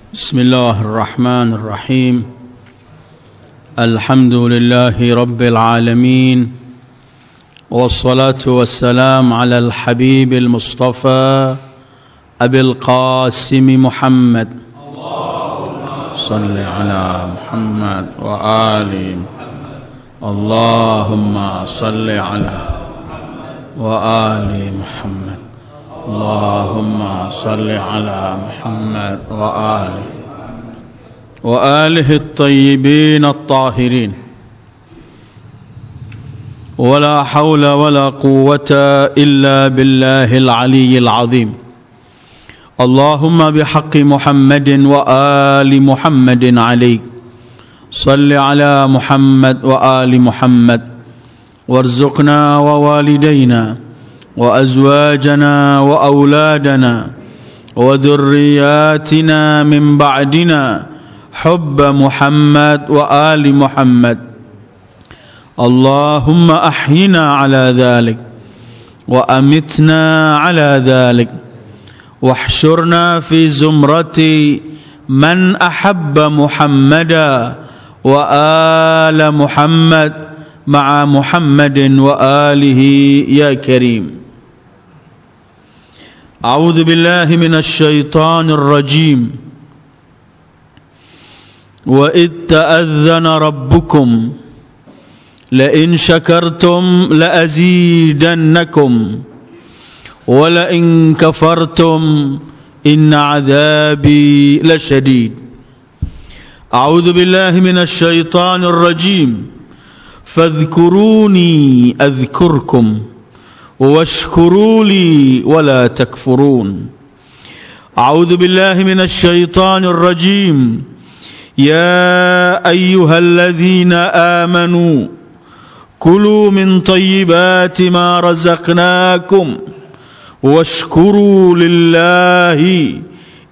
بسم الله الرحمن الرحيم الحمد لله رب العالمين والصلاة والسلام على الحبيب المصطفى أبي القاسم محمد صل على محمد وآل اللهم صل على وآل محمد اللهم صل على محمد وآله الطيبين الطاهرين ولا حول ولا قوة إلا بالله العلي العظيم اللهم بحق محمد وآل محمد عليك صل على محمد وآل محمد وارزقنا ووالدينا وأزواجنا وأولادنا وذرياتنا من بعدنا حب محمد وآل محمد اللهم أحينا على ذلك وأمتنا على ذلك واحشرنا في زمرة من أحب محمدا وآل محمد مع محمد وآله يا كريم أعوذ بالله من الشيطان الرجيم وإذ تأذن ربكم لئن شكرتم لأزيدنكم ولئن كفرتم إن عذابي لشديد أعوذ بالله من الشيطان الرجيم فاذكروني أذكركم واشكروا لي ولا تكفرون أعوذ بالله من الشيطان الرجيم يا أيها الذين آمنوا كلوا من طيبات ما رزقناكم واشكروا لله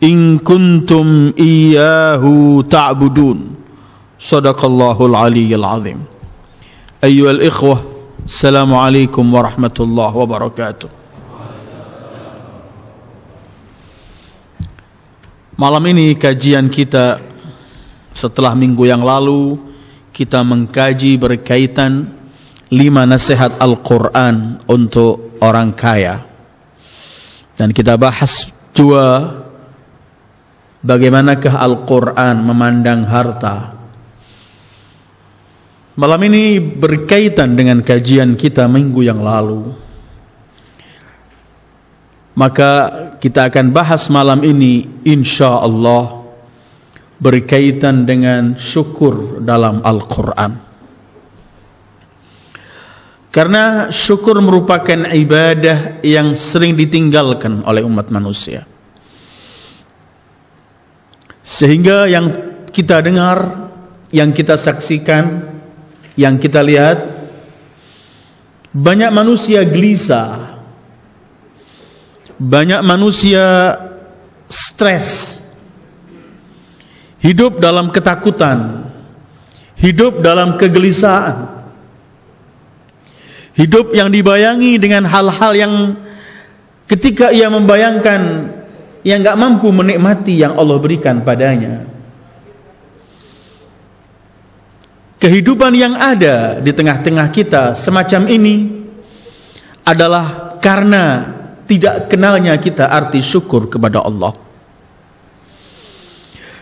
إن كنتم إياه تعبدون صدق الله العلي العظيم أيها الإخوة السلام عليكم ورحمة الله وبركاته. Malam ini kajian kita setelah minggu yang lalu kita mengkaji berkaitan 5 nasihat Al-Quran untuk orang kaya. Dan kita bahas juga bagaimanakah Al-Quran memandang harta. Malam ini berkaitan dengan kajian kita minggu yang lalu. Maka kita akan bahas malam ini insya Allah berkaitan dengan syukur dalam Al-Quran. Karena syukur merupakan ibadah yang sering ditinggalkan oleh umat manusia. Sehingga yang kita dengar, yang kita saksikan, yang kita lihat, banyak manusia gelisah, banyak manusia stres, hidup dalam ketakutan, hidup dalam kegelisahan, hidup yang dibayangi dengan hal-hal yang ketika ia membayangkan, ia enggak mampu menikmati yang Allah berikan padanya. Kehidupan yang ada di tengah-tengah kita semacam ini adalah karena tidak kenalnya kita arti syukur kepada Allah.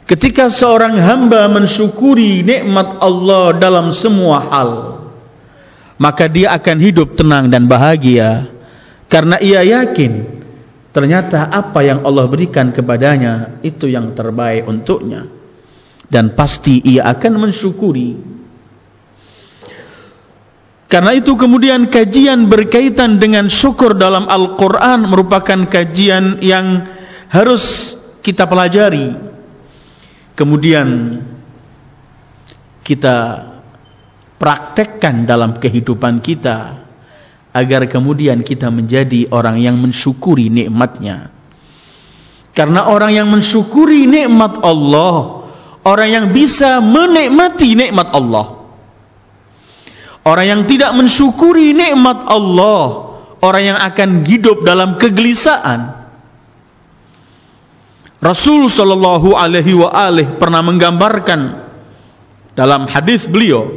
Ketika seorang hamba mensyukuri nikmat Allah dalam semua hal, maka dia akan hidup tenang dan bahagia karena ia yakin ternyata apa yang Allah berikan kepadanya itu yang terbaik untuknya, dan pasti ia akan mensyukuri. Karena itu kemudian kajian berkaitan dengan syukur dalam Al-Quran merupakan kajian yang harus kita pelajari. Kemudian kita praktekkan dalam kehidupan kita agar kemudian kita menjadi orang yang mensyukuri nikmatnya. Karena orang yang mensyukuri nikmat Allah, orang yang bisa menikmati nikmat Allah. Orang yang tidak mensyukuri nikmat Allah, orang yang akan hidup dalam kegelisahan. Rasul sallallahu alaihi wa alihi pernah menggambarkan dalam hadis beliau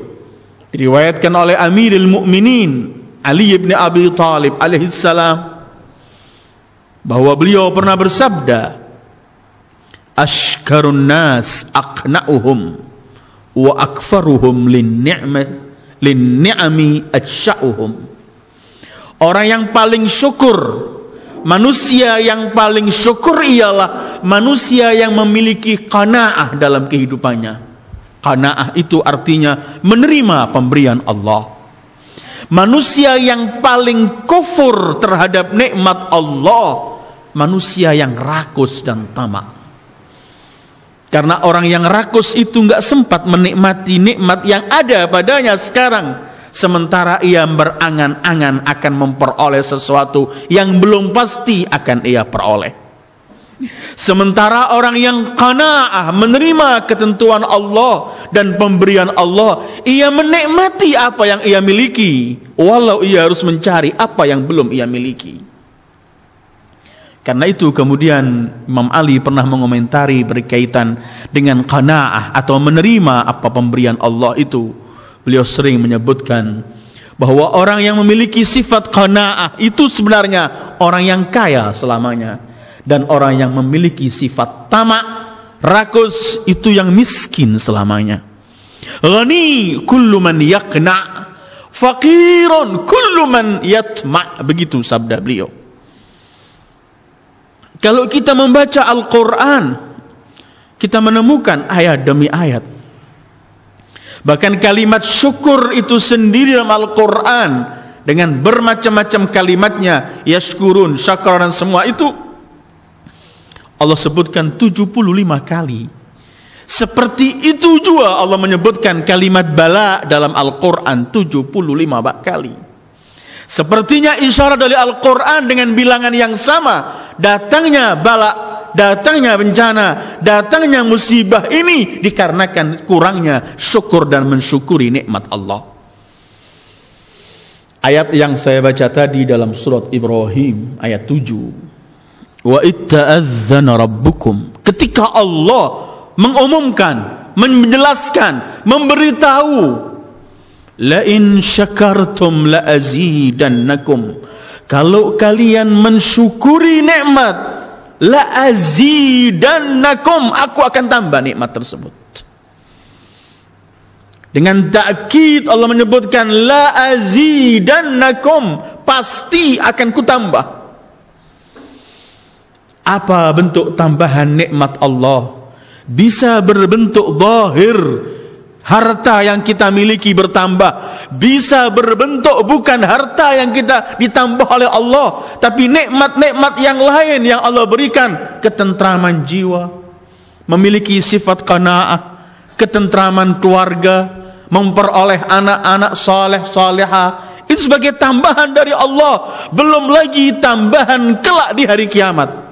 diriwayatkan oleh Amirul Mukminin Ali bin Abi Thalib alaihi salam bahwa beliau pernah bersabda, "Ashkarun nas aqna'uhum wa akfaruhum lin-ni'ami atsya'uhum." Orang yang paling syukur, manusia yang paling syukur ialah manusia yang memiliki qanaah dalam kehidupannya. Qanaah itu artinya menerima pemberian Allah. Manusia yang paling kufur terhadap nikmat Allah, manusia yang rakus dan tamak. Karena orang yang rakus itu enggak sempat menikmati nikmat yang ada padanya sekarang, sementara ia berangan-angan akan memperoleh sesuatu yang belum pasti akan ia peroleh. Sementara orang yang qanaah menerima ketentuan Allah dan pemberian Allah, ia menikmati apa yang ia miliki walau ia harus mencari apa yang belum ia miliki. Karena itu kemudian Imam Ali pernah mengomentari berkaitan dengan qanaah atau menerima apa pemberian Allah itu. Beliau sering menyebutkan bahwa orang yang memiliki sifat qanaah itu sebenarnya orang yang kaya selamanya. Dan orang yang memiliki sifat tamak, rakus, itu yang miskin selamanya. Ghani kullu man yaqna', faqirun kullu man yatma'. Begitu sabda beliau. Kalau kita membaca Al-Quran, kita menemukan ayat demi ayat. Bahkan kalimat syukur itu sendiri dalam Al-Quran dengan bermacam-macam kalimatnya, yashkurun, syakar dan semua itu Allah sebutkan 75 kali. Seperti itu juga Allah menyebutkan kalimat bala dalam Al-Quran 75 kali. Sepertinya isyarat dari Al-Quran dengan bilangan yang sama, datangnya bala, datangnya bencana, datangnya musibah ini dikarenakan kurangnya syukur dan mensyukuri nikmat Allah. Ayat yang saya baca tadi dalam surat Ibrahim ayat 7. Wa itta'azzana rabbukum, ketika Allah mengumumkan, menjelaskan, memberitahu, la in syakartum la azidannakum, kalau kalian mensyukuri nikmat, la azidannakum, aku akan tambah nikmat tersebut. Dengan takkid Allah menyebutkan la azidannakum, pasti akan kutambah. Apa bentuk tambahan nikmat Allah? Bisa berbentuk zahir, harta yang kita miliki bertambah. Bisa berbentuk bukan harta yang kita ditambah oleh Allah, tapi nikmat-nikmat yang lain yang Allah berikan. Ketentraman jiwa, memiliki sifat qanaah, ketentraman keluarga, memperoleh anak-anak saleh salehah, itu sebagai tambahan dari Allah. Belum lagi tambahan kelak di hari kiamat.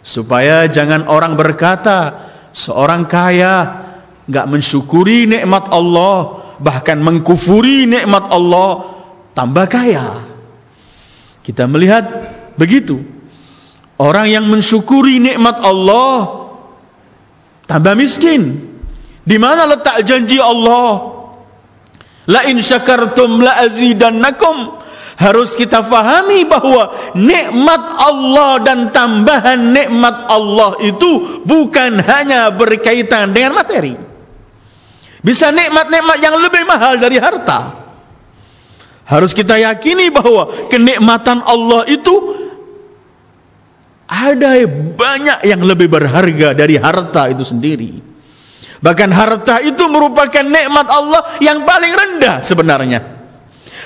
Supaya jangan orang berkata seorang kaya enggak mensyukuri nikmat Allah, bahkan mengkufuri nikmat Allah, tambah kaya. Kita melihat begitu. Orang yang mensyukuri nikmat Allah tambah miskin. Di mana letak janji Allah? La in syakartum la azidannakum. Harus kita fahami bahwa nikmat Allah dan tambahan nikmat Allah itu bukan hanya berkaitan dengan materi. Bisa nikmat-nikmat yang lebih mahal dari harta. Harus kita yakini bahwa kenikmatan Allah itu ada banyak yang lebih berharga dari harta itu sendiri. Bahkan harta itu merupakan nikmat Allah yang paling rendah sebenarnya.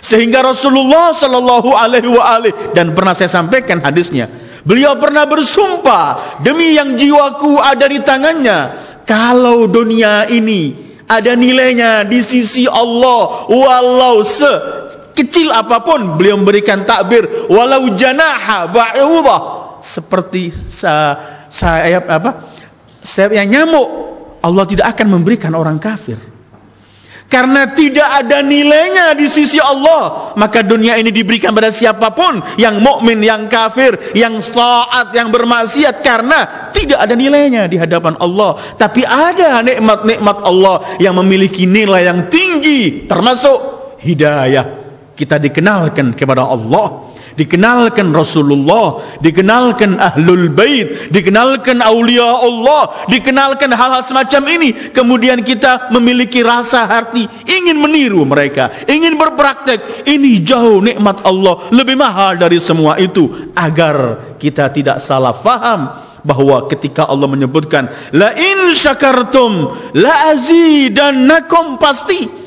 Sehingga Rasulullah sallallahu alaihi wa alihi, dan pernah saya sampaikan hadisnya, beliau pernah bersumpah, demi yang jiwaku ada di tangannya, kalau dunia ini ada nilainya di sisi Allah walau sekecil apapun, beliau memberikan takbir walau janaha ba'udah, seperti sayap yang nyamuk, Allah tidak akan memberikan orang kafir. Karena tidak ada nilainya di sisi Allah, maka dunia ini diberikan pada siapapun, yang mukmin, yang kafir, yang taat, yang bermaksiat, karena tidak ada nilainya di hadapan Allah. Tapi ada nikmat-nikmat Allah yang memiliki nilai yang tinggi, termasuk hidayah. Kita dikenalkan kepada Allah, dikenalkan Rasulullah, dikenalkan Ahlul Bait, dikenalkan Aulia Allah, dikenalkan hal-hal semacam ini. Kemudian kita memiliki rasa hati ingin meniru mereka, ingin berpraktek. Ini jauh nikmat Allah, lebih mahal dari semua itu. Agar kita tidak salah faham bahwa ketika Allah menyebutkan la in syakartum la azidannakum, pasti.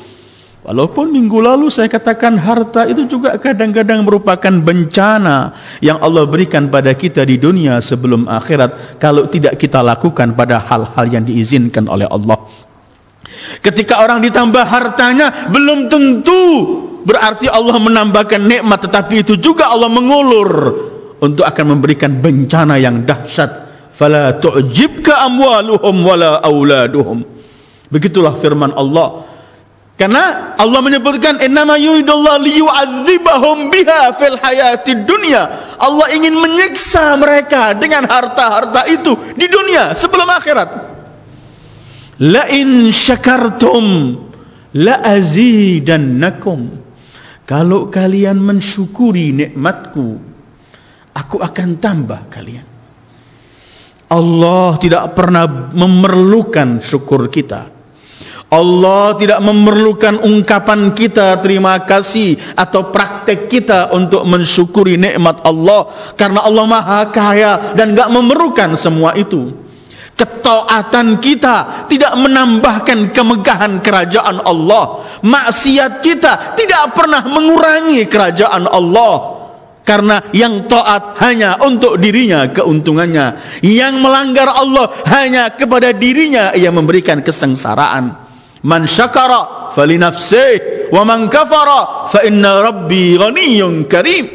Walaupun minggu lalu saya katakan harta itu juga kadang-kadang merupakan bencana yang Allah berikan pada kita di dunia sebelum akhirat, kalau tidak kita lakukan pada hal-hal yang diizinkan oleh Allah. Ketika orang ditambah hartanya, belum tentu berarti Allah menambahkan nikmat, tetapi itu juga Allah mengulur untuk akan memberikan bencana yang dahsyat. Fala tu'jibka amwaluhum wala auladuhum. Begitulah firman Allah. Karena Allah menyebutkan innama yuridullahu liyu'adzibahum biha fil hayatid dunya. Allah ingin menyiksa mereka dengan harta-harta itu di dunia sebelum akhirat. La in syakartum la azidannakum. Kalau kalian mensyukuri nikmatku, aku akan tambah kalian. Allah tidak pernah memerlukan syukur kita. Allah tidak memerlukan ungkapan kita terima kasih atau praktek kita untuk mensyukuri nikmat Allah, karena Allah Maha Kaya dan gak memerlukan semua itu. Ketaatan kita tidak menambahkan kemegahan kerajaan Allah. Maksiat kita tidak pernah mengurangi kerajaan Allah, karena yang taat hanya untuk dirinya keuntungannya, yang melanggar Allah hanya kepada dirinya ia memberikan kesengsaraan. Man syakara falinafsih wa man kafara fa inna rabbi ghaniyyun karim.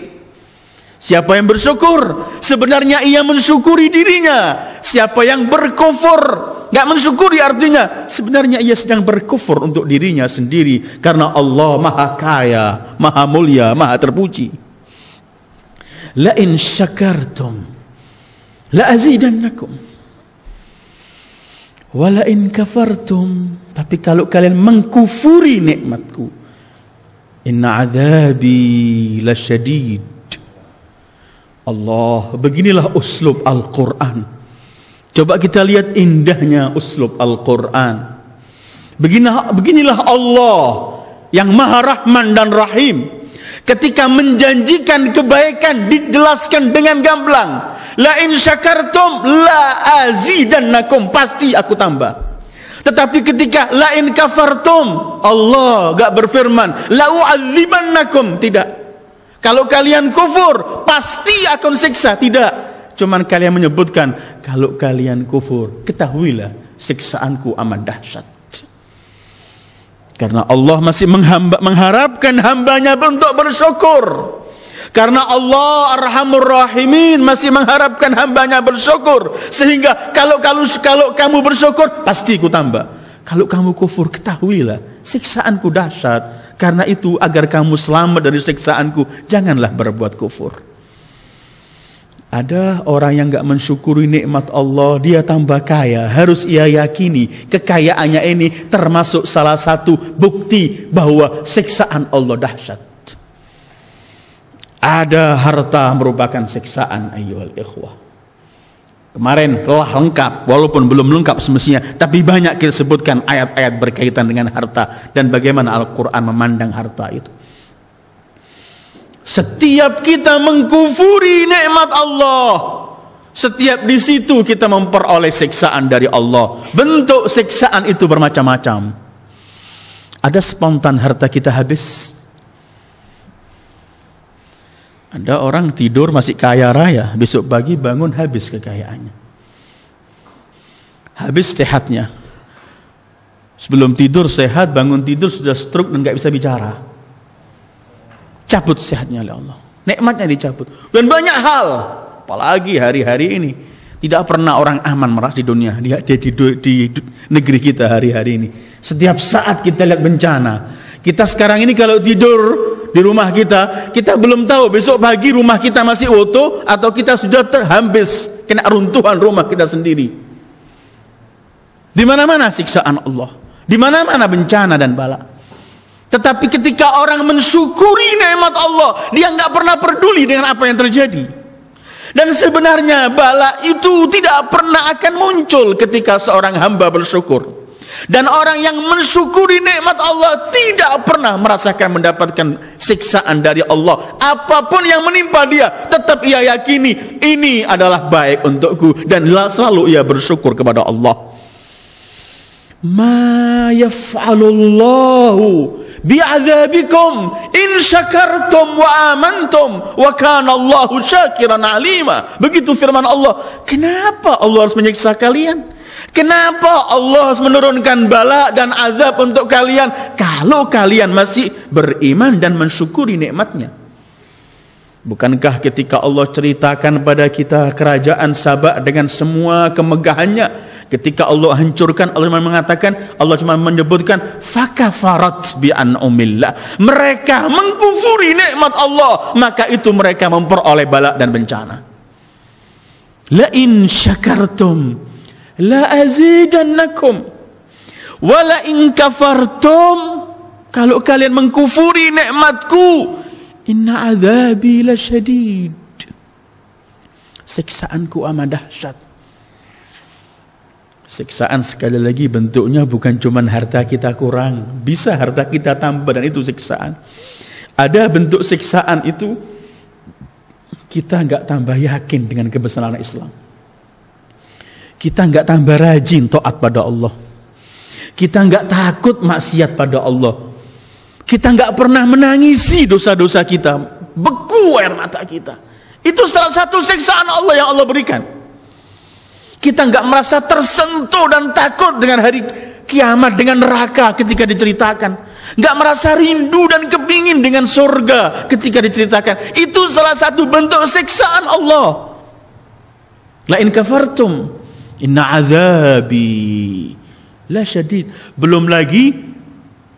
Siapa yang bersyukur, sebenarnya ia mensyukuri dirinya. Siapa yang berkufur, gak mensyukuri, artinya sebenarnya ia sedang berkufur untuk dirinya sendiri, karena Allah Maha Kaya, Maha Mulia, Maha Terpuji. La in syakartum la azidannakum wala in kafartum, tapi kalau kalian mengkufuri nikmatku, inna adzabi lasyadid. Allah, beginilah uslub Al-Quran. Coba kita lihat indahnya uslub Al-Quran. Beginilah Allah yang Maha Rahman dan Rahim. Ketika menjanjikan kebaikan dijelaskan dengan gamblang. La in syakartum la azidannakum, pasti aku tambah. Tetapi ketika la in kafartum, Allah gak berfirman la u'adzibannakum, tidak. Kalau kalian kufur pasti akan siksa, tidak. Cuman kalian menyebutkan kalau kalian kufur ketahuilah siksaanku amat dahsyat. Karena Allah masih mengharapkan hambanya untuk bersyukur. Karena Allah Arhamur Rahimin masih mengharapkan hambanya bersyukur. Sehingga kalau kamu bersyukur, pasti ku tambah. Kalau kamu kufur, ketahuilah siksaanku dahsyat. Karena itu agar kamu selamat dari siksaanku, janganlah berbuat kufur. Ada orang yang gak mensyukuri nikmat Allah, dia tambah kaya. Harus ia yakini kekayaannya ini termasuk salah satu bukti bahwa siksaan Allah dahsyat. Ada harta merupakan siksaan, ayyuhal ikhwah. Kemarin telah lengkap, walaupun belum lengkap semestinya, tapi banyak kita sebutkan ayat-ayat berkaitan dengan harta dan bagaimana Al-Quran memandang harta itu. Setiap kita mengkufuri nikmat Allah, setiap di situ kita memperoleh siksaan dari Allah. Bentuk siksaan itu bermacam-macam. Ada spontan harta kita habis. Ada orang tidur masih kaya raya, besok pagi bangun habis kekayaannya. Habis sehatnya. Sebelum tidur sehat, bangun tidur sudah stroke dan gak bisa bicara. Cabut sehatnya oleh Allah. Nikmatnya dicabut. Dan banyak hal, apalagi hari-hari ini. Tidak pernah orang aman merasa di dunia, di negeri kita hari-hari ini. Setiap saat kita lihat bencana. Kita sekarang ini kalau tidur di rumah kita belum tahu besok pagi rumah kita masih utuh atau kita sudah terhambis kena runtuhan rumah kita sendiri. Di mana-mana siksaan Allah, di mana-mana bencana dan bala. Tetapi ketika orang mensyukuri nikmat Allah, dia nggak pernah peduli dengan apa yang terjadi. Dan sebenarnya bala itu tidak pernah akan muncul ketika seorang hamba bersyukur. Dan orang yang mensyukuri nikmat Allah tidak pernah merasakan mendapatkan siksaan dari Allah. Apapun yang menimpa dia, tetap ia yakini ini adalah baik untukku, dan selalu ia bersyukur kepada Allah. Ma yaf'alullahu bi'adzabikum in syakartum wa amantum wa kana Allahu syakiran alima. Begitu firman Allah. Kenapa Allah harus menyiksa kalian? Kenapa Allah harus menurunkan bala dan azab untuk kalian kalau kalian masih beriman dan mensyukuri nikmatnya? Bukankah ketika Allah ceritakan pada kita kerajaan Sabah dengan semua kemegahannya, ketika Allah hancurkan, Allah mengatakan, Allah cuma menyebutkan fakafarat bi an'umillah, mereka mengkufuri nikmat Allah, maka itu mereka memperoleh bala dan bencana. La in syakartum la azidannakum wa la in kafartum, kalau kalian mengkufuri nikmatku, inna azabi lasyadid, siksaanku amat dahsyat. Siksaan sekali lagi bentuknya bukan cuma harta kita kurang, bisa harta kita tambah, dan itu siksaan. Ada bentuk siksaan itu kita nggak tambah yakin dengan kebesaran Islam, kita nggak tambah rajin taat pada Allah, kita nggak takut maksiat pada Allah, kita nggak pernah menangisi dosa-dosa kita, beku air mata kita. Itu salah satu siksaan Allah yang Allah berikan. Kita nggak merasa tersentuh dan takut dengan hari kiamat, dengan neraka ketika diceritakan. Nggak merasa rindu dan kepingin dengan surga ketika diceritakan. Itu salah satu bentuk siksaan Allah. La in kafartum inna azabi la syadid. Belum lagi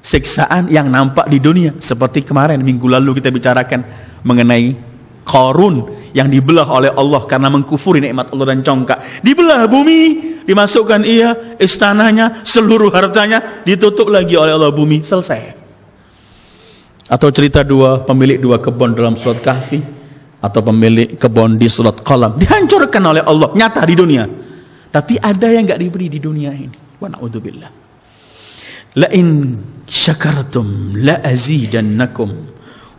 siksaan yang nampak di dunia, seperti kemarin minggu lalu kita bicarakan mengenai Qarun yang dibelah oleh Allah karena mengkufuri nikmat Allah dan congkak. Dibelah bumi, dimasukkan ia istananya, seluruh hartanya, ditutup lagi oleh Allah bumi, selesai. Atau cerita pemilik dua kebun dalam surat Kahfi, atau pemilik kebun di surat Qalam, dihancurkan oleh Allah nyata di dunia. Tapi ada yang enggak diberi di dunia ini. Wa na'udzubillah. La in syakartum la azidannakum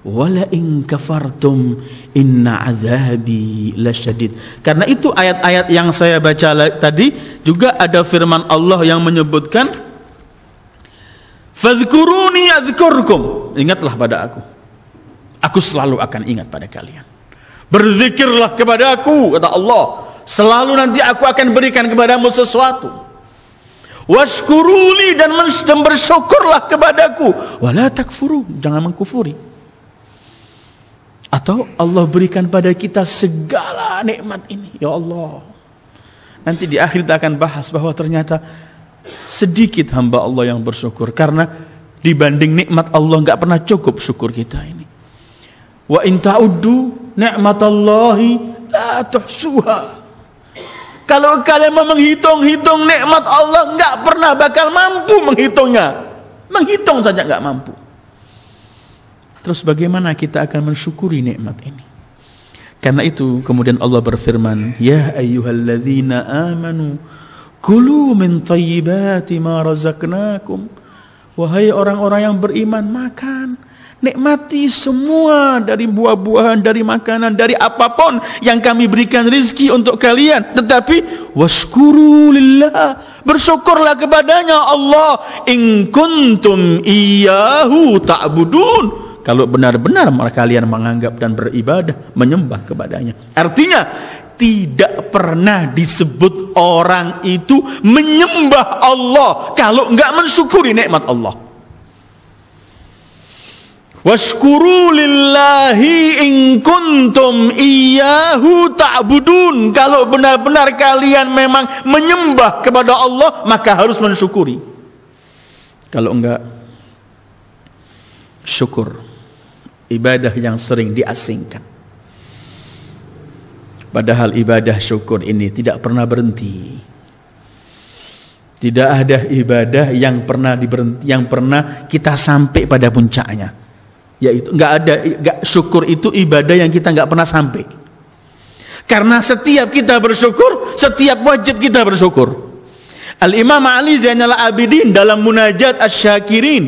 wala in kafartum inna azabi lasyadid. Karena itu ayat-ayat yang saya baca tadi juga ada firman Allah yang menyebutkan fadhkuruni adzkurkum, ingatlah pada aku selalu akan ingat pada kalian. Berzikirlah kepada aku, kata Allah, selalu nanti aku akan berikan kepadamu sesuatu. Washkuruli, dan bersyukurlah kepadaku, wala takfuru, jangan mengkufuri. Atau Allah berikan pada kita segala nikmat ini, ya Allah. Nanti di akhir kita akan bahas bahwa ternyata sedikit hamba Allah yang bersyukur, karena dibanding nikmat Allah nggak pernah cukup syukur kita ini. Wa in ta'uddu ni'matallahi la tuhsuha. Kalau kalian mau menghitung-hitung nikmat Allah, nggak pernah bakal mampu menghitungnya. Menghitung saja nggak mampu. Terus bagaimana kita akan mensyukuri nikmat ini? Karena itu kemudian Allah berfirman, ya ayyuhalladzina amanu kulu min thayyibati ma razaqnakum. Wahai orang-orang yang beriman, makan, nikmati semua dari buah-buahan, dari makanan, dari apapun yang kami berikan rizki untuk kalian. Tetapi washkuru lillah, bersyukurlah kepadanya Allah, in kuntum iyyahu ta'budun, kalau benar-benar kalian menganggap dan beribadah, menyembah kepadanya. Artinya tidak pernah disebut orang itu menyembah Allah kalau enggak mensyukuri nikmat Allah. Washkuru lillahi in kuntum iyyahu ta'budun. Kalau benar-benar kalian memang menyembah kepada Allah, maka harus mensyukuri. Kalau enggak, syukur, ibadah yang sering diasingkan. Padahal ibadah syukur ini tidak pernah berhenti. Tidak ada ibadah yang pernah kita sampai pada puncaknya. Yaitu syukur itu ibadah yang kita nggak pernah sampai. Karena setiap kita bersyukur, setiap wajib kita bersyukur. Al-Imam Ali Zainal Abidin dalam Munajat Asy-Syakirin,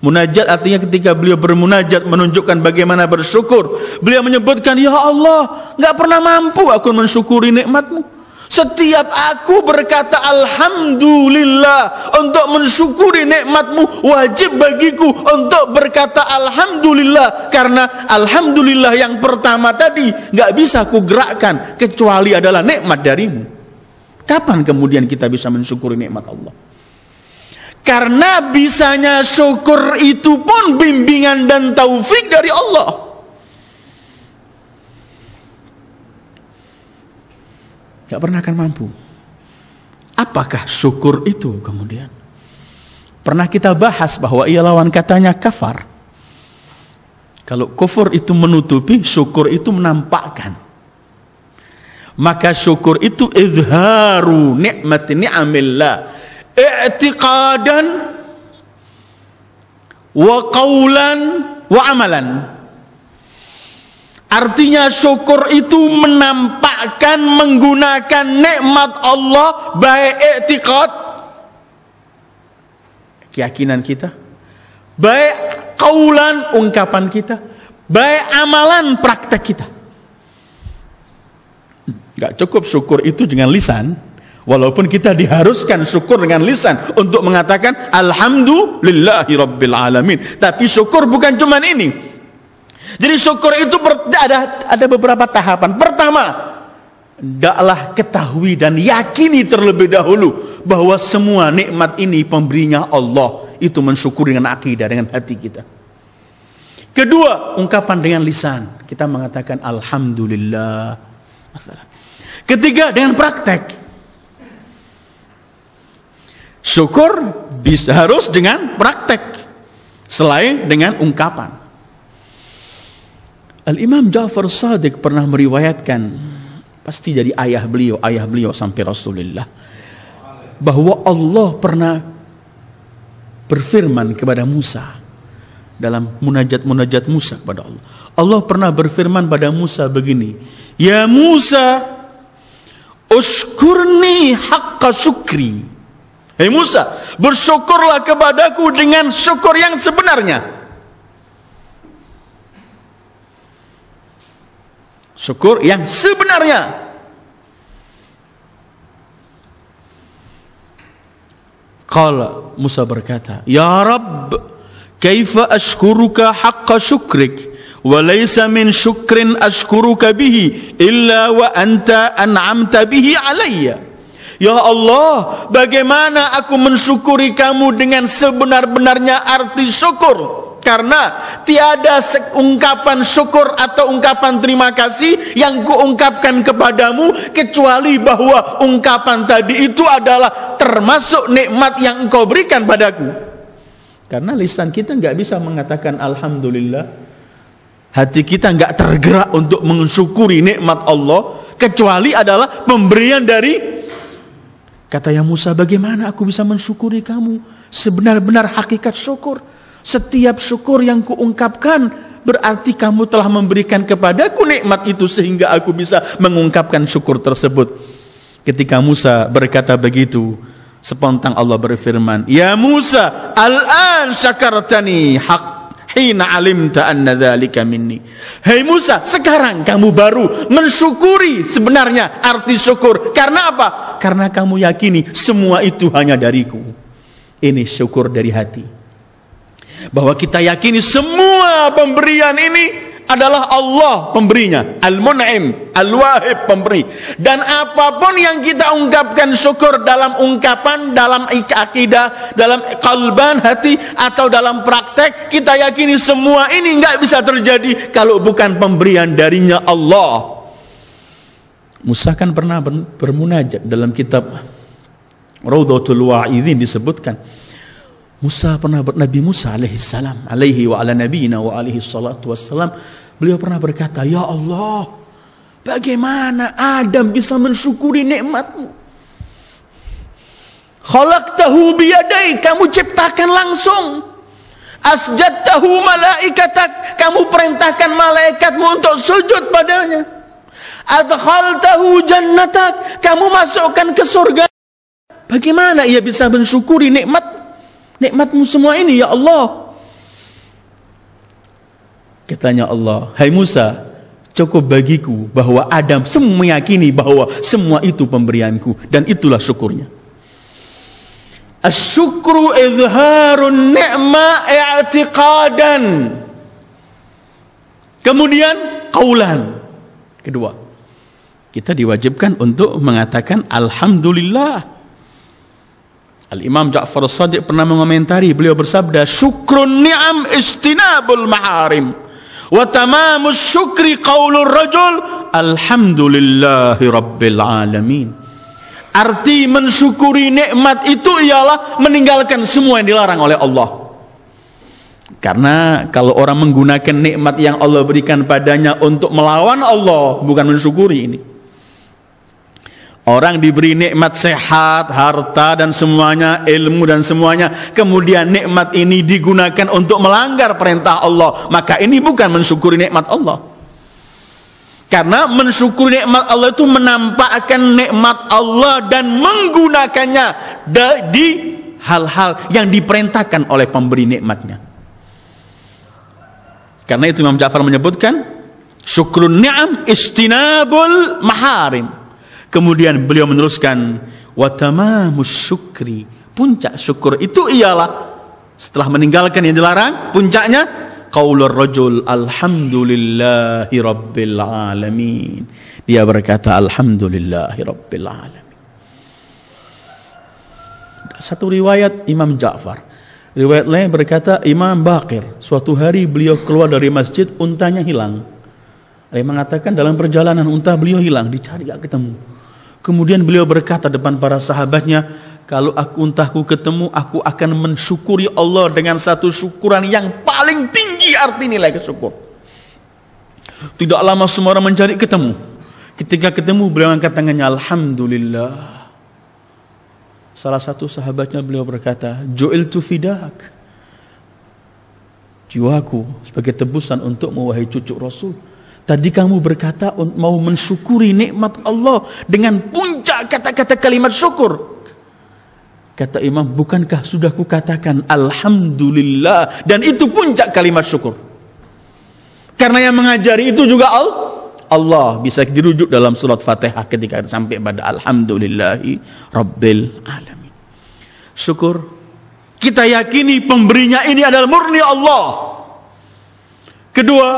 munajat artinya ketika beliau bermunajat menunjukkan bagaimana bersyukur, beliau menyebutkan, ya Allah, nggak pernah mampu aku mensyukuri nikmat-Mu. Setiap aku berkata alhamdulillah untuk mensyukuri nikmat-Mu, wajib bagiku untuk berkata alhamdulillah, karena alhamdulillah yang pertama tadi nggak bisa aku gerakkan kecuali adalah nikmat darimu. Kapan kemudian kita bisa mensyukuri nikmat Allah? Karena bisanya syukur itu pun bimbingan dan taufik dari Allah. Gak pernah akan mampu. Apakah syukur itu kemudian? Pernah kita bahas bahwa ia lawan katanya kafar. Kalau kufur itu menutupi, syukur itu menampakkan. Maka syukur itu izharu ni'mati ni'amillah i'tiqadan wa qawlan wa amalan. Artinya syukur itu menampakkan, menggunakan nikmat Allah, baik i'tiqad, keyakinan kita, baik qaulan, ungkapan kita, baik amalan, praktek kita. Gak cukup syukur itu dengan lisan, walaupun kita diharuskan syukur dengan lisan untuk mengatakan alhamdulillahi rabbil alamin. Tapi syukur bukan cuma ini. Jadi syukur itu ada beberapa tahapan. Pertama, hendaklah ketahui dan yakini terlebih dahulu bahwa semua nikmat ini pemberinya Allah. Itu mensyukuri dengan akidah, dengan hati kita. Kedua, ungkapan dengan lisan. Kita mengatakan alhamdulillah. Ketiga, dengan praktek. Syukur harus dengan praktek, selain dengan ungkapan. Al-Imam Ja'far Shadiq pernah meriwayatkan, pasti dari ayah beliau sampai Rasulullah, bahwa Allah pernah berfirman kepada Musa dalam munajat Musa kepada Allah. Allah pernah berfirman pada Musa begini, ya Musa, ushkurni haqqa syukri. Hei Musa, bersyukurlah kepadaku dengan syukur yang sebenarnya. Syukur yang sebenarnya. Qala, Musa berkata, ya Rabb, kaifa ashkuruka haqqa syukrik wa laysa min syukrin ashkuruka bihi illa wa anta an'amta bihi alayya. Ya Allah, bagaimana aku mensyukuri kamu dengan sebenar-benarnya arti syukur? Karena tiada ungkapan syukur atau ungkapan terima kasih yang kuungkapkan kepadamu kecuali bahwa ungkapan tadi itu adalah termasuk nikmat yang engkau berikan padaku. Karena lisan kita nggak bisa mengatakan alhamdulillah, hati kita nggak tergerak untuk mensyukuri nikmat Allah kecuali adalah pemberian dari. Kata ya Musa, bagaimana aku bisa mensyukuri kamu sebenar-benar hakikat syukur? Setiap syukur yang kuungkapkan berarti kamu telah memberikan kepadaku nikmat itu sehingga aku bisa mengungkapkan syukur tersebut. Ketika Musa berkata begitu, spontan Allah berfirman, ya Musa, al-an syakartani hina alimta anna dzalika minni. Hei Musa, sekarang kamu baru mensyukuri sebenarnya arti syukur. Karena apa? Karena kamu yakini semua itu hanya dariku. Ini syukur dari hati. Bahwa kita yakini semua pemberian ini adalah Allah pemberinya, Al-Mun'im, Al-Wahib pemberi. Dan apapun yang kita ungkapkan syukur dalam ungkapan, dalam akidah, dalam qalban hati atau dalam praktek, kita yakini semua ini enggak bisa terjadi kalau bukan pemberian darinya Allah. Musa kan pernah bermunajat dalam kitab Raudhatul Wa'idhin disebutkan. Nabi Musa alaihissalam, alaihi wa ala nabiyina wa alihi salatu wassalam, beliau pernah berkata, ya Allah, bagaimana Adam bisa mensyukuri nikmatmu? Khalaqtahu biyadai, kamu ciptakan langsung. Asjadtahu malaikatak, kamu perintahkan malaikatmu untuk sujud padanya. Adkhaltahu jannatak, kamu masukkan ke surga. Bagaimana ia bisa mensyukuri nikmatmu semua ini, ya Allah? Katanya Allah, hai Musa, cukup bagiku bahwa Adam semua meyakini bahwa semua itu pemberianku, dan itulah syukurnya. Asyukru izharun ni'ma i'tiqadan. Kemudian qaulan. Kedua, kita diwajibkan untuk mengatakan alhamdulillah. Al-Imam Ja'far As-Shadiq pernah mengomentari, beliau bersabda, syukrun ni'am istinabul maharim wa tamamus syukri qaulur rajul alhamdulillahi rabbil alamin. Arti mensyukuri nikmat itu ialah meninggalkan semua yang dilarang oleh Allah. Karena kalau orang menggunakan nikmat yang Allah berikan padanya untuk melawan Allah, bukan mensyukuri ini. Orang diberi nikmat sehat, harta dan semuanya, ilmu dan semuanya, kemudian nikmat ini digunakan untuk melanggar perintah Allah, maka ini bukan mensyukuri nikmat Allah. Karena mensyukuri nikmat Allah itu menampakkan nikmat Allah dan menggunakannya di hal-hal yang diperintahkan oleh pemberi nikmatnya. Karena itu Imam Ja'far menyebutkan syukrun ni'am istinabul maharim. Kemudian beliau meneruskan wa tamamus syukri, puncak syukur itu ialah setelah meninggalkan yang dilarang, puncaknya qaulur rajul alhamdulillahi rabbil alamin. Dia berkata alhamdulillahi rabbil alamin. Satu riwayat Imam Ja'far, riwayat lain berkata Imam Baqir, suatu hari beliau keluar dari masjid, untanya hilang. Dia mengatakan dalam perjalanan unta beliau hilang, dicari gak ketemu. Kemudian beliau berkata depan para sahabatnya, kalau untaku ketemu, aku akan mensyukuri Allah dengan satu syukuran yang paling tinggi arti nilai kesyukur. Tidak lama semua orang mencari ketemu. Ketika ketemu beliau angkat tangannya, alhamdulillah. Salah satu sahabatnya beliau berkata, ju'iltu fidak, jiwaku sebagai tebusan untuk wahai cucu Rasul. Tadi kamu berkata mau mensyukuri nikmat Allah dengan puncak kata-kata kalimat syukur. Kata Imam, bukankah sudah kukatakan alhamdulillah, dan itu puncak kalimat syukur. Karena yang mengajari itu juga Allah. Bisa dirujuk dalam surat Fatihah ketika sampai pada alhamdulillahi rabbil alamin. Syukur, kita yakini pemberinya ini adalah murni Allah. Kedua,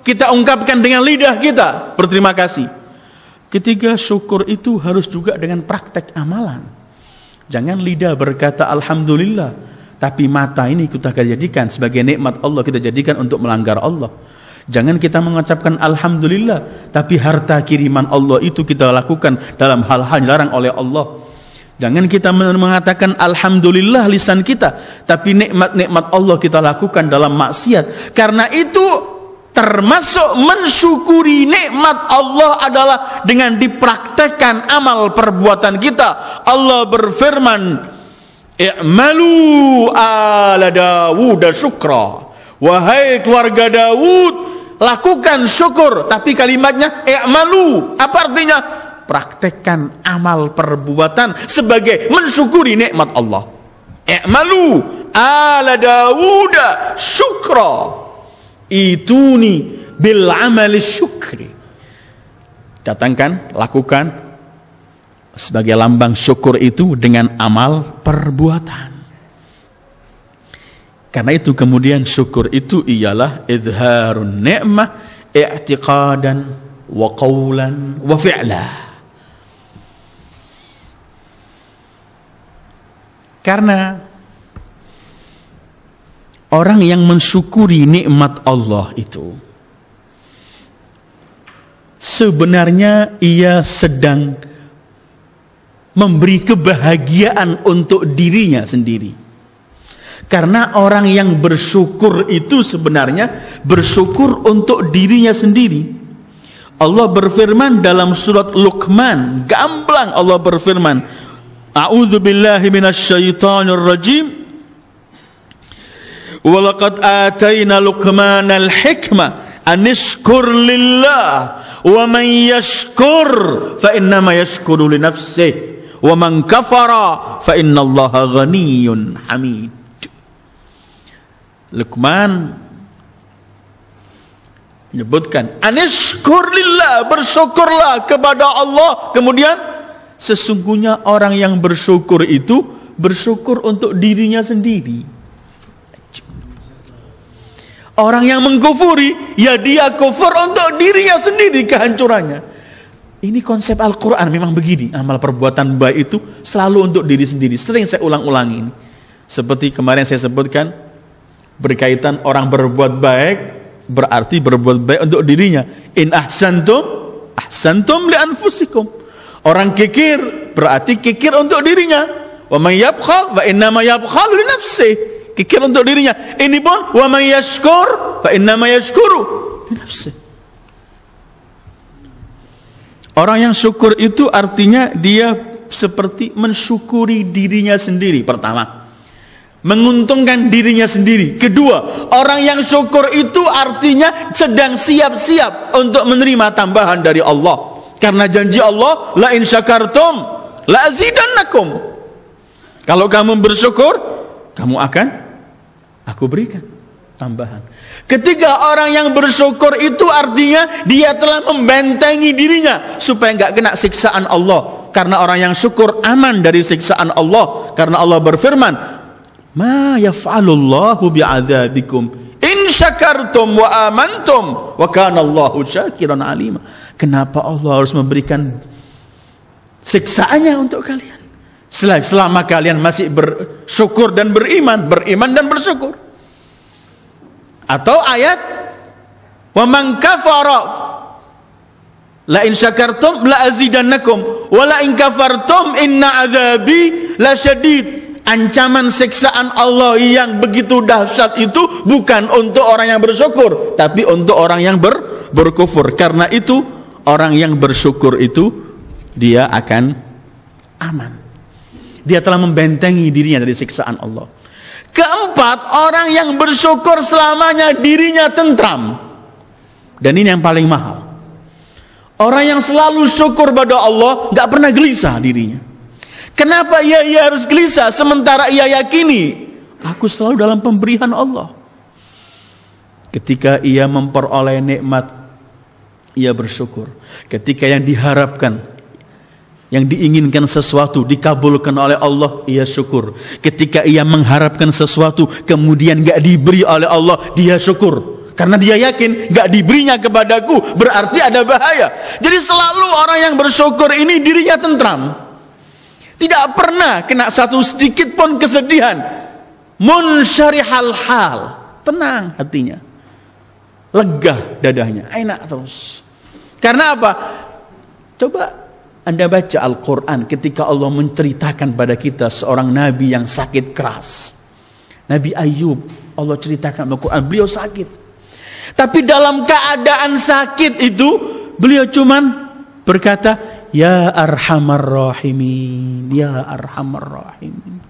kita ungkapkan dengan lidah kita berterima kasih. Ketiga, syukur itu harus juga dengan praktek amalan. Jangan lidah berkata alhamdulillah, tapi mata ini kita jadikan sebagai nikmat Allah, kita jadikan untuk melanggar Allah. Jangan kita mengucapkan alhamdulillah, tapi harta kiriman Allah itu kita lakukan dalam hal-hal yang dilarang oleh Allah. Jangan kita mengatakan alhamdulillah lisan kita, tapi nikmat-nikmat Allah kita lakukan dalam maksiat. Karena itu termasuk mensyukuri nikmat Allah adalah dengan dipraktekkan amal perbuatan kita. Allah berfirman, i'malu ala Dawud syukra. Wahai keluarga Daud, lakukan syukur. Tapi kalimatnya i'malu. Apa artinya? Praktekkan amal perbuatan sebagai mensyukuri nikmat Allah. I'malu ala Dawud syukra. Ituni bil amali syukri. Datangkan, lakukan sebagai lambang syukur itu dengan amal perbuatan. Karena itu kemudian syukur itu ialah izharun ni'mah i'tiqadan wa qawlan wa fi'la. Karena orang yang mensyukuri nikmat Allah itu sebenarnya ia sedang memberi kebahagiaan untuk dirinya sendiri. Karena orang yang bersyukur itu sebenarnya bersyukur untuk dirinya sendiri. Allah berfirman dalam surat Luqman, gamblang Allah berfirman, A'udzu billahi minasyaitonir rajim. Wa laqad atayna Luqmanal hikmah an ishkur lillah wa man yashkur fa innama yashkuru li nafsihi wa man kafara fa innallaha ghaniyyun hamid. Luqman menyebutkan anishkurlillah, bersyukurlah kepada Allah. Kemudian sesungguhnya orang yang bersyukur itu bersyukur untuk dirinya sendiri. Orang yang mengkufuri, ya dia kufur untuk dirinya sendiri, kehancurannya. Ini konsep Al-Quran memang begini. Amal perbuatan baik itu selalu untuk diri sendiri. Sering saya ulang-ulangi ini. Seperti kemarin saya sebutkan, berkaitan orang berbuat baik berarti berbuat baik untuk dirinya. In ahsantum ahsantum li anfusikum. Orang kikir berarti kikir untuk dirinya. Wa may yabkhal fa innama yabkhalu li nafsihi. Kikir untuk dirinya. Ini pun wa may yashkur fa innama yashkuru li nafsihi. Orang yang syukur itu artinya dia seperti mensyukuri dirinya sendiri. Pertama, menguntungkan dirinya sendiri. Kedua, orang yang syukur itu artinya sedang siap-siap untuk menerima tambahan dari Allah. Karena janji Allah, la in syakartum la azidannakum. Kalau kamu bersyukur, kamu akan aku berikan tambahan. Ketiga, orang yang bersyukur itu artinya dia telah membentengi dirinya supaya enggak kena siksaan Allah. Karena orang yang syukur aman dari siksaan Allah. Karena Allah berfirman, ma yaf'alullahu bi'adzabikum in syakartum wa amantum wa kana Allahu syakiran alima. Kenapa Allah harus memberikan siksaannya untuk kalian selama kalian masih bersyukur dan beriman dan bersyukur? Atau ayat wa man kafara la in syakartum la azidannakum wa la in kafartum inna adzabi lasyadid. Ancaman siksaan Allah yang begitu dahsyat itu bukan untuk orang yang bersyukur, tapi untuk orang yang berkufur. Karena itu orang yang bersyukur itu dia akan aman. Dia telah membentengi dirinya dari siksaan Allah. Keempat, orang yang bersyukur selamanya dirinya tentram. Dan ini yang paling mahal. Orang yang selalu syukur pada Allah gak pernah gelisah dirinya. Kenapa ia harus gelisah sementara ia yakini aku selalu dalam pemberian Allah. Ketika ia memperoleh nikmat, ia bersyukur. Ketika yang diharapkan, yang diinginkan sesuatu dikabulkan oleh Allah, ia syukur. Ketika ia mengharapkan sesuatu kemudian gak diberi oleh Allah, dia syukur. Karena dia yakin gak diberinya kepadaku berarti ada bahaya. Jadi selalu orang yang bersyukur ini dirinya tentram. Tidak pernah kena satu sedikit pun kesedihan. Munsyarihal hal, tenang hatinya, lega dadanya, enak terus. Karena apa? Coba Anda baca Al-Quran ketika Allah menceritakan pada kita seorang nabi yang sakit keras. Nabi Ayub, Allah ceritakan Al-Quran, beliau sakit. Tapi dalam keadaan sakit itu beliau cuman berkata, Ya Arhamar Rahimin, Ya Arhamar Rahimin.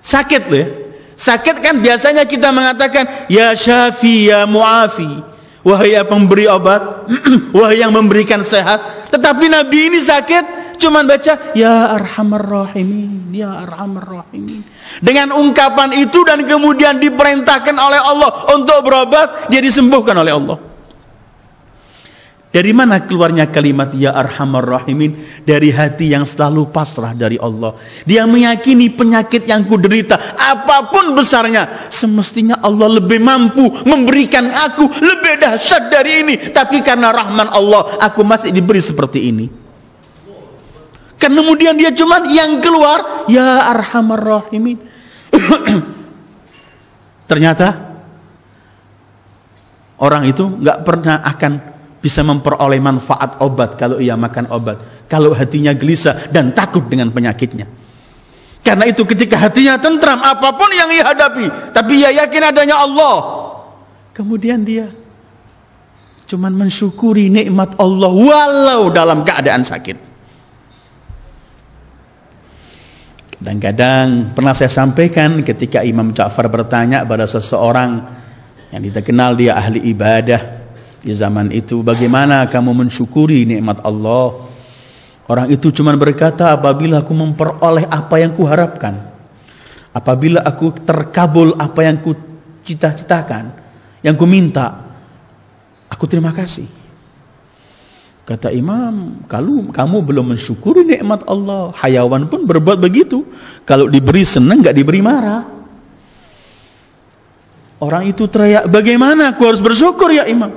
Sakit loh ya. Sakit kan biasanya kita mengatakan Ya Syafi, Ya Mu'afi, wahai yang pemberi obat, wahai yang memberikan sehat. Tetapi Nabi ini sakit cuman baca Ya Arhamar Rahimin, Ya Arhamar Rahimin. Dengan ungkapan itu dan kemudian diperintahkan oleh Allah untuk berobat, dia disembuhkan oleh Allah. Dari mana keluarnya kalimat ya arhamar rahimin? Dari hati yang selalu pasrah dari Allah. Dia meyakini penyakit yang kuderita, apapun besarnya, semestinya Allah lebih mampu memberikan aku lebih dahsyat dari ini. Tapi karena rahman Allah, aku masih diberi seperti ini. Kemudian dia cuman yang keluar ya arhamar rahimin. Ternyata orang itu nggak pernah akan bisa memperoleh manfaat obat kalau ia makan obat, kalau hatinya gelisah dan takut dengan penyakitnya. Karena itu ketika hatinya tentram, apapun yang ia hadapi, tapi ia yakin adanya Allah, kemudian dia cuman mensyukuri nikmat Allah walau dalam keadaan sakit. Kadang-kadang pernah saya sampaikan ketika Imam Ja'far bertanya pada seseorang yang kita kenal dia ahli ibadah di zaman itu, bagaimana kamu mensyukuri nikmat Allah? Orang itu cuma berkata, apabila aku memperoleh apa yang kuharapkan, apabila aku terkabul apa yang ku cita-citakan, yang ku minta, aku terima kasih. Kata Imam, kalau kamu belum mensyukuri nikmat Allah, hayawan pun berbuat begitu. Kalau diberi senang, gak diberi marah. Orang itu teriak, bagaimana aku harus bersyukur ya Imam?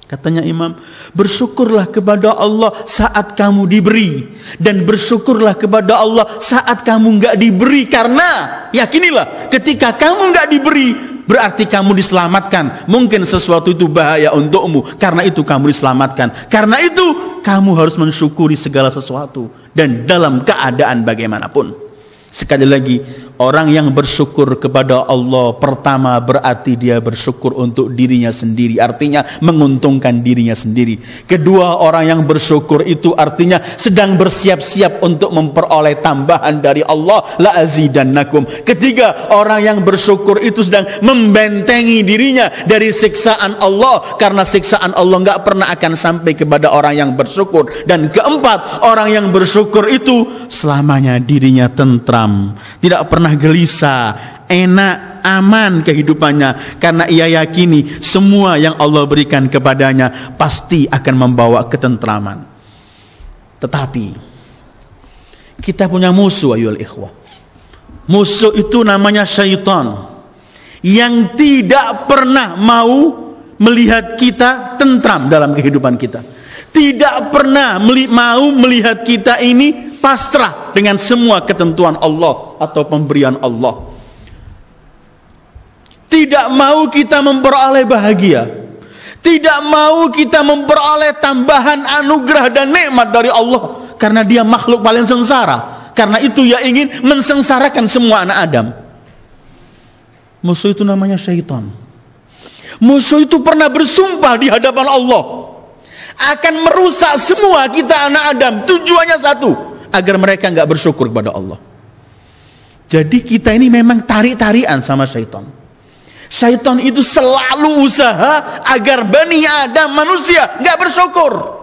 Katanya Imam, bersyukurlah kepada Allah saat kamu diberi, dan bersyukurlah kepada Allah saat kamu enggak diberi. Karena yakinilah, ketika kamu enggak diberi, berarti kamu diselamatkan. Mungkin sesuatu itu bahaya untukmu, karena itu kamu diselamatkan. Karena itu kamu harus mensyukuri segala sesuatu, dan dalam keadaan bagaimanapun. Sekali lagi, orang yang bersyukur kepada Allah pertama berarti dia bersyukur untuk dirinya sendiri, artinya menguntungkan dirinya sendiri. Kedua, orang yang bersyukur itu artinya sedang bersiap-siap untuk memperoleh tambahan dari Allah, la azidannakum. Ketiga, orang yang bersyukur itu sedang membentengi dirinya dari siksaan Allah, karena siksaan Allah enggak pernah akan sampai kepada orang yang bersyukur. Dan keempat, orang yang bersyukur itu selamanya dirinya tentram, tidak pernah gelisah, enak, aman kehidupannya, karena ia yakini semua yang Allah berikan kepadanya pasti akan membawa ketentraman. Tetapi kita punya musuh, ayyuhal ikhwah. Musuh itu namanya syaitan, yang tidak pernah mau melihat kita tentram dalam kehidupan kita, tidak pernah mau melihat kita ini pasrah dengan semua ketentuan Allah atau pemberian Allah. Tidak mau kita memperoleh bahagia, tidak mau kita memperoleh tambahan anugerah dan nikmat dari Allah, karena dia makhluk paling sengsara. Karena itu ia ingin mensengsarakan semua anak Adam. Musuh itu namanya syaitan. Musuh itu pernah bersumpah di hadapan Allah akan merusak semua kita anak Adam. Tujuannya satu, agar mereka enggak bersyukur kepada Allah. Jadi kita ini memang tarik-tarian sama syaitan. Syaitan itu selalu usaha agar Bani Adam, manusia, enggak bersyukur.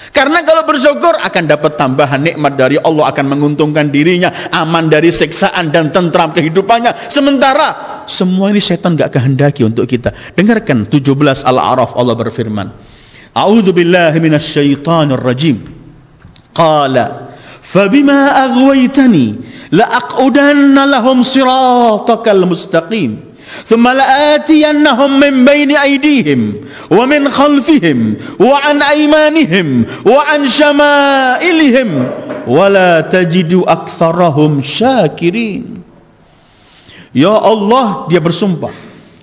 Karena kalau bersyukur akan dapat tambahan nikmat dari Allah, akan menguntungkan dirinya, aman dari siksaan dan tentram kehidupannya. Sementara semua ini syaitan enggak kehendaki untuk kita. Dengarkan 17 Al-A'raf, Allah berfirman, A'udzu billahi minasyaitonir rajim. Qala فَبِمَا أَغْوَيْتَنِي لَأَقْعُدَنَّ لَهُمْ صِرَاطَكَ الْمُسْتَقِيمِ ثُمَّ لَآتِيَنَّهُمْ مِنْ بَيْنِ أَيْدِيهِمْ وَمِنْ خَلْفِهِمْ وَعَنْ أَيْمَانِهِمْ وَعَنْ شَمَائِلِهِمْ وَلَا تَجِدُ أَكْثَرَهُمْ شَاكِرِينَ. Ya Allah, dia bersumpah,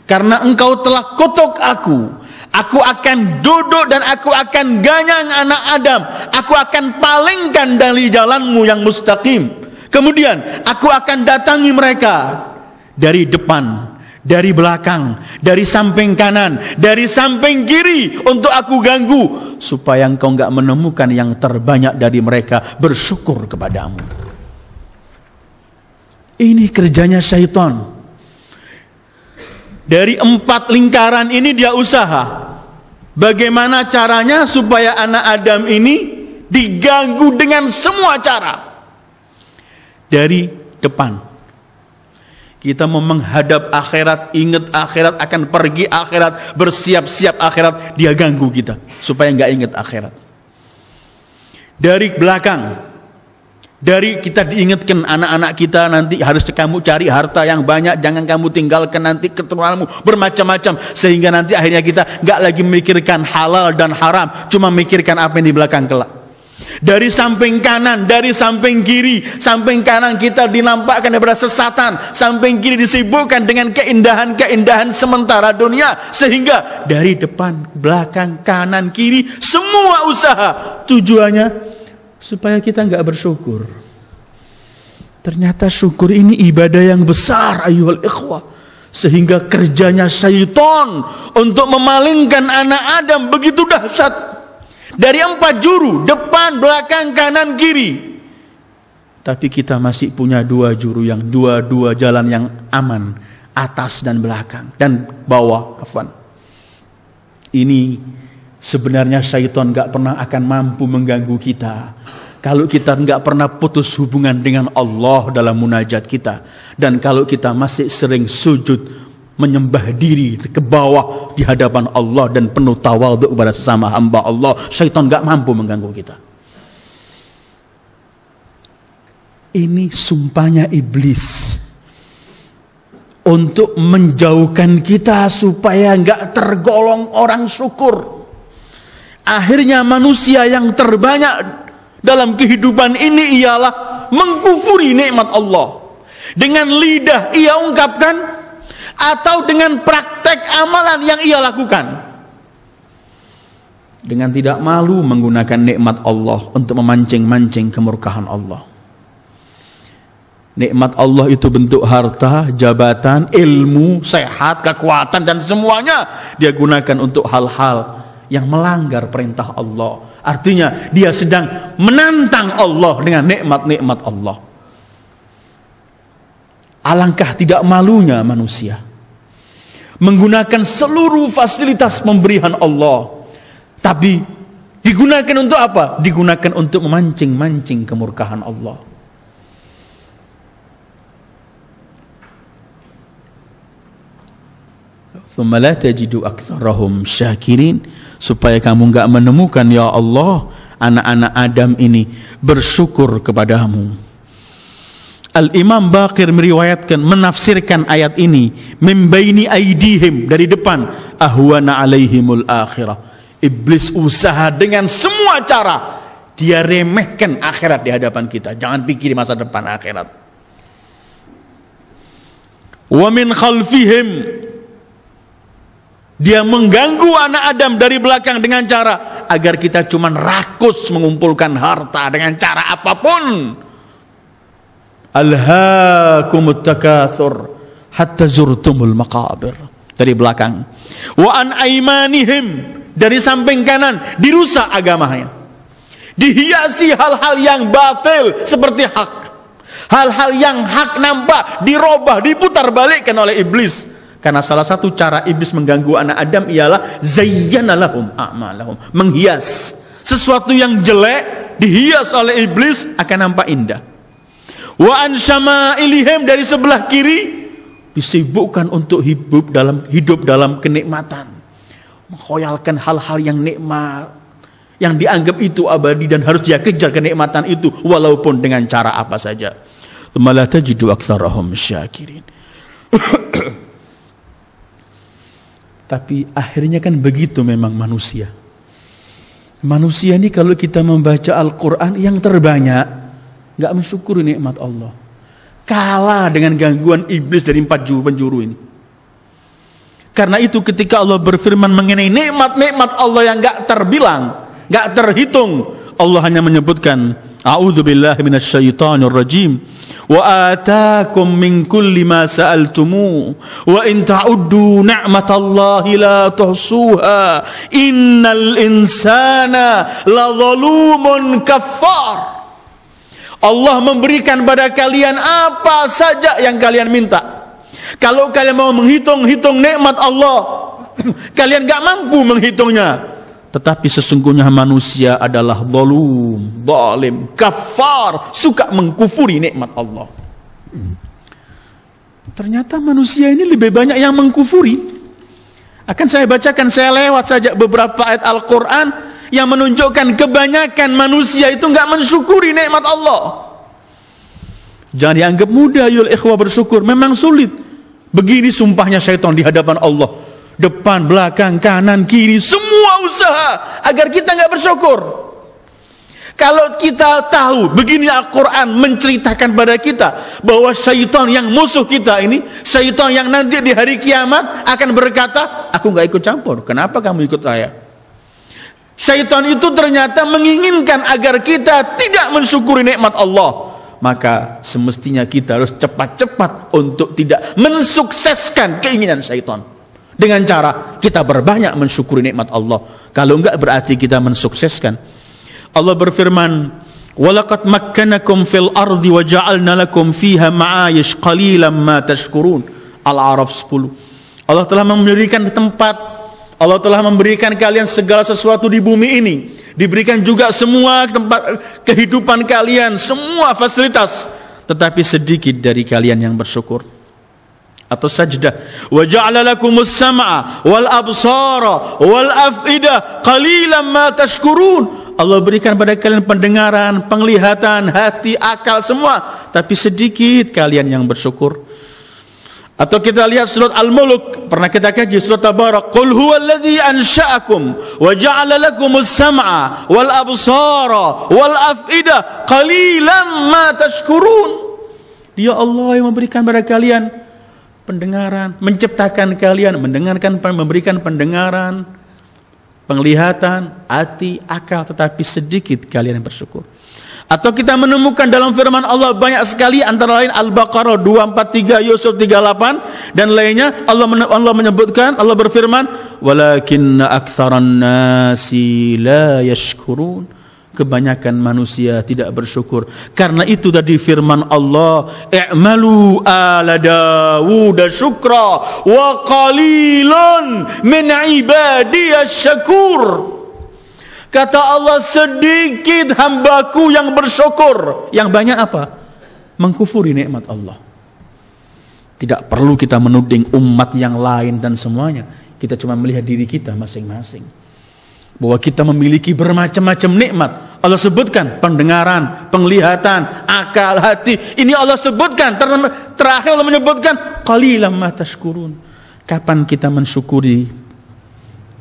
karena engkau telah kutuk aku akan duduk dan aku akan ganyang anak Adam. Aku akan palingkan dari jalanmu yang mustaqim. Kemudian aku akan datangi mereka dari depan, dari belakang, dari samping kanan, dari samping kiri, untuk aku ganggu, supaya engkau enggak menemukan yang terbanyak dari mereka bersyukur kepadamu. Ini kerjanya syaitan. Dari 4 lingkaran ini dia usaha bagaimana caranya supaya anak Adam ini diganggu dengan semua cara. Dari depan, Kita mau menghadap akhirat, ingat akhirat, akan pergi akhirat, bersiap-siap akhirat, dia ganggu kita supaya nggak ingat akhirat. Dari belakang, dari kita diingatkan anak-anak kita nanti harus kamu cari harta yang banyak, jangan kamu tinggalkan nanti keturunanmu bermacam-macam, sehingga nanti akhirnya kita nggak lagi memikirkan halal dan haram, cuma memikirkan apa yang di belakang kelak. Dari samping kanan, dari samping kiri, samping kanan kita dinampakkan daripada sesatan, samping kiri disibukkan dengan keindahan-keindahan sementara dunia, sehingga dari depan, belakang, kanan, kiri, semua usaha tujuannya supaya kita nggak bersyukur. Ternyata syukur ini ibadah yang besar, ayyuhal ikhwah, sehingga kerjanya syaitan untuk memalingkan anak Adam begitu dahsyat. Dari 4 juru, depan, belakang, kanan, kiri. Tapi kita masih punya 2 juru, yang dua jalan yang aman, atas dan belakang, dan bawah. Afwan. Ini sebenarnya syaitan gak pernah akan mampu mengganggu kita kalau kita gak pernah putus hubungan dengan Allah dalam munajat kita, dan kalau kita masih sering sujud menyembah diri ke bawah di hadapan Allah dan penuh tawadhu kepada sesama hamba Allah, syaitan gak mampu mengganggu kita. Ini sumpahnya iblis untuk menjauhkan kita supaya gak tergolong orang syukur. Akhirnya manusia yang terbanyak dalam kehidupan ini ialah mengkufuri nikmat Allah. Dengan lidah ia ungkapkan, atau dengan praktek amalan yang ia lakukan, dengan tidak malu menggunakan nikmat Allah untuk memancing-mancing kemurkaan Allah. Nikmat Allah itu bentuk harta, jabatan, ilmu, sehat, kekuatan, dan semuanya dia gunakan untuk hal-hal yang melanggar perintah Allah. Artinya dia sedang menantang Allah dengan nikmat-nikmat Allah. Alangkah tidak malunya manusia menggunakan seluruh fasilitas pemberian Allah, tapi digunakan untuk apa? Digunakan untuk memancing-mancing kemurkaan Allah. Thumma la tajidu aktsarahum syakirin, supaya kamu enggak menemukan ya Allah anak-anak Adam ini bersyukur kepadamu. Al-Imam Baqir meriwayatkan, menafsirkan ayat ini, min baini aidihim, dari depan, ahwana alaihimul akhirah. Iblis usaha dengan semua cara, dia remehkan akhirat di hadapan kita. Jangan pikir masa depan akhirat. Wa min khalfihim, dia mengganggu anak Adam dari belakang dengan cara agar kita cuma rakus mengumpulkan harta dengan cara apapun. Alhaakumut takatsur hatta zurtumul maqabir, dari belakang. Wa an aimanihim, dari samping kanan dirusak agamanya, dihiasi hal-hal yang batil seperti hak. Hal-hal yang hak nampak dirubah, diputar balikkan oleh iblis. Karena salah satu cara iblis mengganggu anak Adam ialah zayyana lahum a'malahum, menghias sesuatu yang jelek, dihias oleh iblis akan nampak indah. Wa an syama'ilihim, dari sebelah kiri disibukkan untuk hidup dalam kenikmatan, mengkhoyalkan hal-hal yang nikmat, yang dianggap itu abadi dan harus dia kejar kenikmatan itu walaupun dengan cara apa saja. Tsumma la tajidu aktsarahum syakirin. Tapi akhirnya kan begitu memang manusia. Manusia ini kalau kita membaca Al-Quran yang terbanyak nggak mensyukuri nikmat Allah, kalah dengan gangguan iblis dari 4 penjuru ini. Karena itu ketika Allah berfirman mengenai nikmat-nikmat Allah yang nggak terbilang, nggak terhitung, Allah hanya menyebutkan a'udzubillahi minasyaitonir rajim, wa ataakum min kulli ma sa'altumu wa in ta'uddu ni'matallahi la tuhsuha innal insana ladzalumun kaffar. Allah memberikan pada kalian apa saja yang kalian minta. Kalau kalian mau menghitung-hitung nikmat Allah, kalian gak mampu menghitungnya. Tetapi sesungguhnya manusia adalah zalum, zalim, kafar, suka mengkufuri nikmat Allah. Ternyata manusia ini lebih banyak yang mengkufuri. Akan saya bacakan, saya lewat saja beberapa ayat Al-Quran yang menunjukkan kebanyakan manusia itu nggak mensyukuri nikmat Allah. Jangan dianggap mudah yul ikhwah bersyukur, memang sulit. Begini sumpahnya syaitan di hadapan Allah. Depan, belakang, kanan, kiri, semua usaha agar kita nggak bersyukur. Kalau kita tahu, begini Al-Quran menceritakan pada kita bahwa syaitan yang musuh kita ini, syaitan yang nanti di hari kiamat akan berkata, aku nggak ikut campur, kenapa kamu ikut saya? Syaitan itu ternyata menginginkan agar kita tidak mensyukuri nikmat Allah. Maka semestinya kita harus cepat-cepat untuk tidak mensukseskan keinginan syaitan. Dengan cara kita berbanyak mensyukuri nikmat Allah. Kalau enggak berarti kita mensukseskan. Allah berfirman, "Walaqad makkanakum fil ardi wa ja'alna lakum fiha ma'ayish qalilan ma tashkurun." Al-A'raf 10. Allah telah memberikan tempat, Allah telah memberikan kalian segala sesuatu di bumi ini. Diberikan juga semua tempat kehidupan kalian, semua fasilitas, tetapi sedikit dari kalian yang bersyukur. Atau Sajdah, wa ja'ala lakumus sam'a wal absara wal af'idah qalilan ma tashkurun. Allah berikan pada kalian pendengaran, penglihatan, hati, akal, semua, tapi sedikit kalian yang bersyukur. Atau kita lihat surat Al-Mulk, pernah kita kaji surat Tabarak, qul huwallazi ansha'akum wa ja'ala lakumus sam'a wal absara wal af'idah qalilan ma tashkurun. Dia Allah yang memberikan pada kalian pendengaran, menciptakan kalian, mendengarkan, memberikan pendengaran, penglihatan, hati, akal, tetapi sedikit kalian yang bersyukur. Atau kita menemukan dalam firman Allah banyak sekali, antara lain Al-Baqarah 243, Yusuf 38 dan lainnya. Allah menyebutkan, Allah berfirman, walakinna aktsaran nasi la yashkurun. Kebanyakan manusia tidak bersyukur. Karena itu tadi firman Allah, i'malu ala Dawud syukra wa qalilun min ibadiyas syakur. Kata Allah, sedikit hambaku yang bersyukur. Yang banyak apa? Mengkufuri nikmat Allah. Tidak perlu kita menuding umat yang lain dan semuanya. Kita cuma melihat diri kita masing-masing. Bahwa kita memiliki bermacam-macam nikmat. Allah sebutkan pendengaran, penglihatan, akal, hati. Ini Allah sebutkan. Terakhir Allah menyebutkan qalilan ma tashkurun. Kapan kita mensyukuri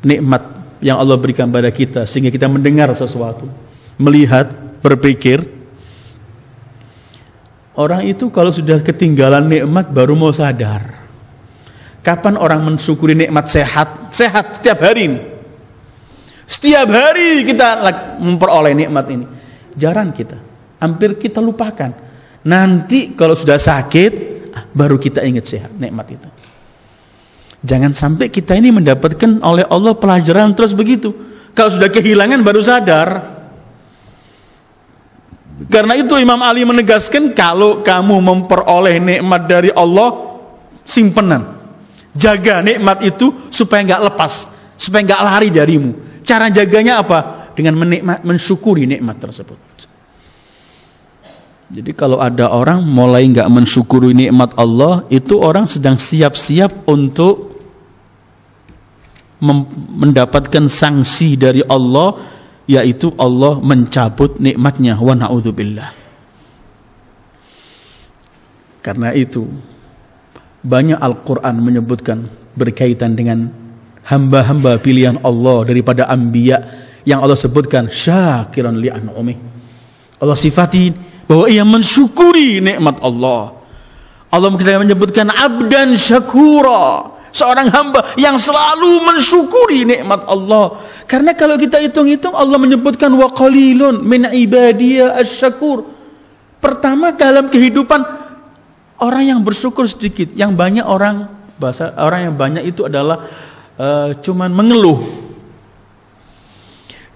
nikmat yang Allah berikan pada kita sehingga kita mendengar sesuatu, melihat, berpikir. Orang itu kalau sudah ketinggalan nikmat baru mau sadar. Kapan orang mensyukuri nikmat sehat? Sehat setiap hari ini. Setiap hari kita memperoleh nikmat ini. Jarang kita, hampir kita lupakan. Nanti kalau sudah sakit baru kita ingat sehat, nikmat itu. Jangan sampai kita ini mendapatkan oleh Allah pelajaran terus begitu. Kalau sudah kehilangan baru sadar. Karena itu Imam Ali menegaskan, kalau kamu memperoleh nikmat dari Allah, simpenan. Jaga nikmat itu supaya nggak lepas, supaya nggak lari darimu. Cara jaganya apa? Dengan mensyukuri nikmat tersebut. Jadi kalau ada orang mulai nggak mensyukuri nikmat Allah, itu orang sedang siap-siap untuk mendapatkan sanksi dari Allah, yaitu Allah mencabut nikmatnya, wa na'udzubillah. Karena itu banyak Al-Quran menyebutkan berkaitan dengan hamba-hamba pilihan Allah daripada anbiya yang Allah sebutkan syakiran li an'umih. Allah sifati bahwa ia mensyukuri nikmat Allah. Allah menyebutkan abdan syakura, seorang hamba yang selalu mensyukuri nikmat Allah. Karena kalau kita hitung-hitung, Allah menyebutkan wa qalilun min ibadiya asyakur. Pertama, dalam kehidupan orang yang bersyukur sedikit, yang banyak orang yang banyak itu adalah cuman mengeluh.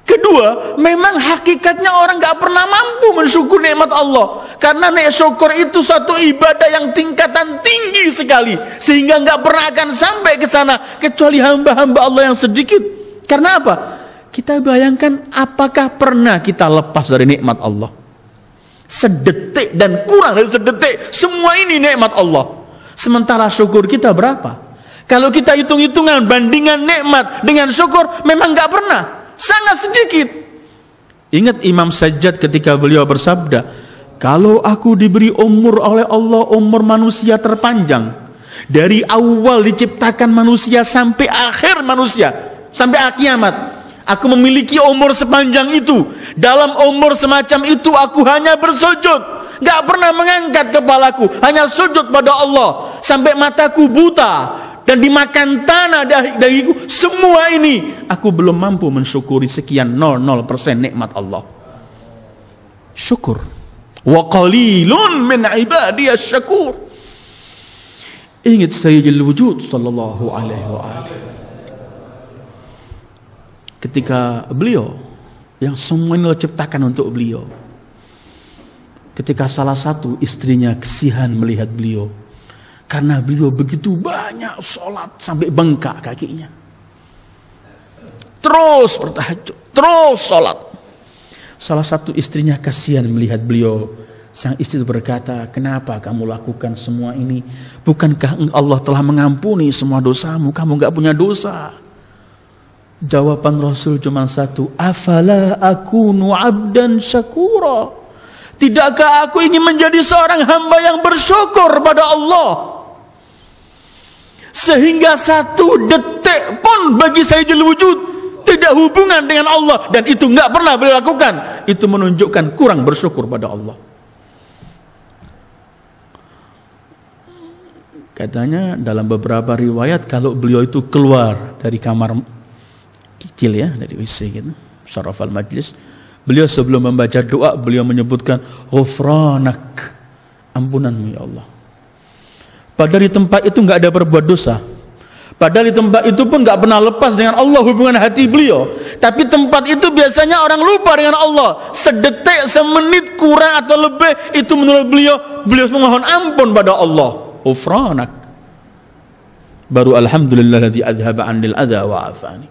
Kedua, memang hakikatnya orang gak pernah mampu mensyukuri nikmat Allah. Karena nikmat syukur itu satu ibadah yang tingkatan tinggi sekali, sehingga gak pernah akan sampai ke sana kecuali hamba-hamba Allah yang sedikit. Karena apa? Kita bayangkan, apakah pernah kita lepas dari nikmat Allah? Sedetik dan kurang dari sedetik, semua ini nikmat Allah. Sementara syukur kita berapa? Kalau kita hitung-hitungan bandingan nikmat dengan syukur, memang nggak pernah, sangat sedikit. Ingat Imam Sajjad ketika beliau bersabda, kalau aku diberi umur oleh Allah, umur manusia terpanjang, dari awal diciptakan manusia sampai akhir manusia, sampai kiamat, aku memiliki umur sepanjang itu. Dalam umur semacam itu aku hanya bersujud, gak pernah mengangkat kepalaku, hanya sujud pada Allah sampai mataku buta dan dimakan tanah dahiku. Semua ini aku belum mampu mensyukuri sekian 00% nikmat Allah. Syukur. Wa qalilun min ibadiyas syakur. Ingat Sayyidul Wujud sallallahu alaihi wa alihi, ketika beliau yang semua ini diciptakan untuk beliau, ketika salah satu istrinya kesihan melihat beliau karena beliau begitu banyak sholat sampai bengkak kakinya, terus bertahajud, terus sholat. Salah satu istrinya kasihan melihat beliau. Sang istri berkata, kenapa kamu lakukan semua ini? Bukankah Allah telah mengampuni semua dosamu? Kamu gak punya dosa. Jawaban Rasul cuma satu, afala akunu abdan syakura. Tidakkah aku ingin menjadi seorang hamba yang bersyukur pada Allah? Sehingga satu detik pun bagi Sayyidul Wujud tidak hubungan dengan Allah, dan itu gak pernah beliau lakukan. Itu menunjukkan kurang bersyukur pada Allah. Katanya dalam beberapa riwayat, kalau beliau itu keluar dari kamar kecil ya, dari WC gitu, syarafal majlis, beliau sebelum membaca doa, beliau menyebutkan ghufranak, ampunanmu ya Allah. Padahal di tempat itu nggak ada berbuat dosa. Padahal di tempat itu pun nggak pernah lepas dengan Allah hubungan hati beliau. Tapi tempat itu biasanya orang lupa dengan Allah. Sedetik, semenit kurang atau lebih, itu menurut beliau memohon ampun pada Allah. Ghufranak. Baru alhamdulillahladzi azhaba 'anil adza wa afani.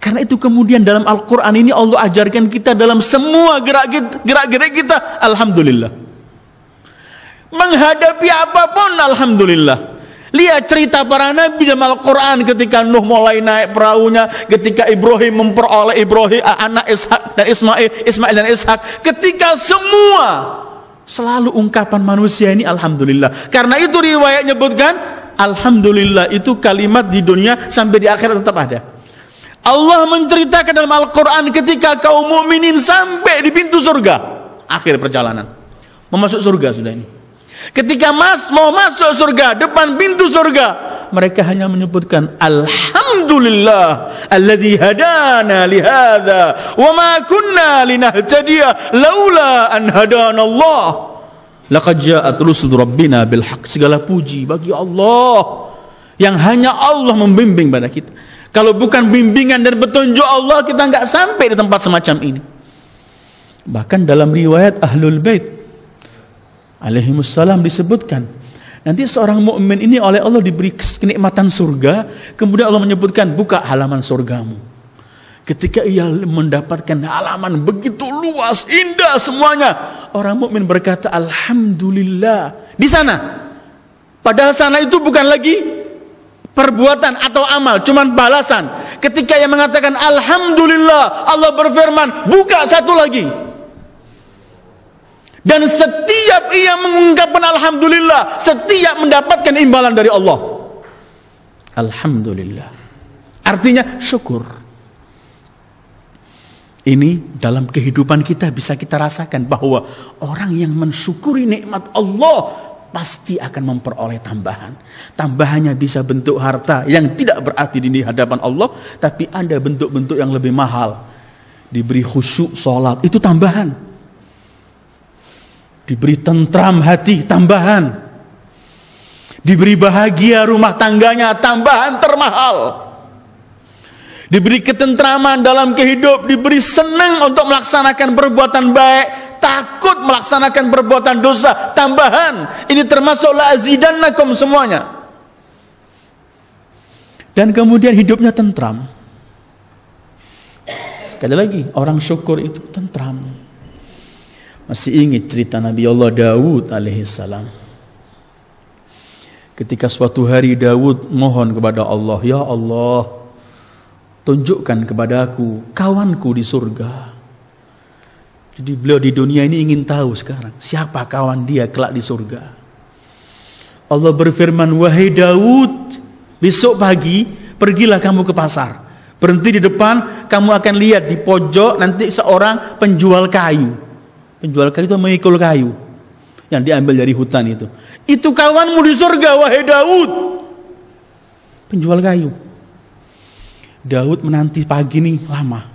Karena itu kemudian dalam Al-Qur'an ini Allah ajarkan kita dalam semua gerak-gerik kita alhamdulillah. Menghadapi apapun alhamdulillah. Lihat cerita para nabi dalam Al-Quran, ketika Nuh mulai naik perahunya, ketika Ibrahim memperoleh anak Ishak dan Ismail dan Ishak, ketika semua selalu ungkapan manusia ini alhamdulillah. Karena itu riwayat nyebutkan alhamdulillah itu kalimat di dunia sampai di akhirat tetap ada. Allah menceritakan dalam Al-Quran ketika kaum mukminin sampai di pintu surga, akhir perjalanan mau masuk surga sudah ini. Ketika mau masuk surga, depan pintu surga, mereka hanya menyebutkan alhamdulillah alladzi hadana li hadza wa ma kunna linahtadiya laula an hadana Allah laqad ja'at rusul rabbina bil haqq. Segala puji bagi Allah yang hanya Allah membimbing pada kita. Kalau bukan bimbingan dan petunjuk Allah, kita enggak sampai di tempat semacam ini. Bahkan dalam riwayat Ahlul Bait alaihimussalam disebutkan, nanti seorang mukmin ini oleh Allah diberi kenikmatan surga, kemudian Allah menyebutkan buka halaman surgamu. Ketika ia mendapatkan halaman begitu luas, indah semuanya, orang mukmin berkata alhamdulillah di sana. Padahal sana itu bukan lagi perbuatan atau amal, cuman balasan. Ketika ia mengatakan alhamdulillah, Allah berfirman buka satu lagi. Dan setiap ia mengungkapkan alhamdulillah, setiap mendapatkan imbalan dari Allah. Alhamdulillah. Artinya syukur. Ini dalam kehidupan kita bisa kita rasakan bahwa orang yang mensyukuri nikmat Allah pasti akan memperoleh tambahan. Tambahannya bisa bentuk harta yang tidak berarti di hadapan Allah, tapi ada bentuk-bentuk yang lebih mahal. Diberi khusyuk sholat, itu tambahan. Diberi tentram hati, tambahan. Diberi bahagia rumah tangganya, tambahan termahal. Diberi ketentraman dalam kehidup, diberi senang untuk melaksanakan perbuatan baik, takut melaksanakan perbuatan dosa, tambahan. Ini termasuk la'azidannakum semuanya. Dan kemudian hidupnya tentram. Sekali lagi, orang syukur itu tentram. Masih ingat cerita Nabi Allah Daud alaihissalam. Ketika suatu hari Daud mohon kepada Allah, ya Allah, tunjukkan kepadaku kawanku di surga. Jadi beliau di dunia ini ingin tahu sekarang siapa kawan dia kelak di surga. Allah berfirman, wahai Daud, besok pagi pergilah kamu ke pasar. Berhenti di depan, kamu akan lihat di pojok nanti seorang penjual kayu. Penjual kayu itu memikul kayu yang diambil dari hutan itu. Itu kawanmu di surga, wahai Daud. Penjual kayu. Daud menanti pagi nih lama.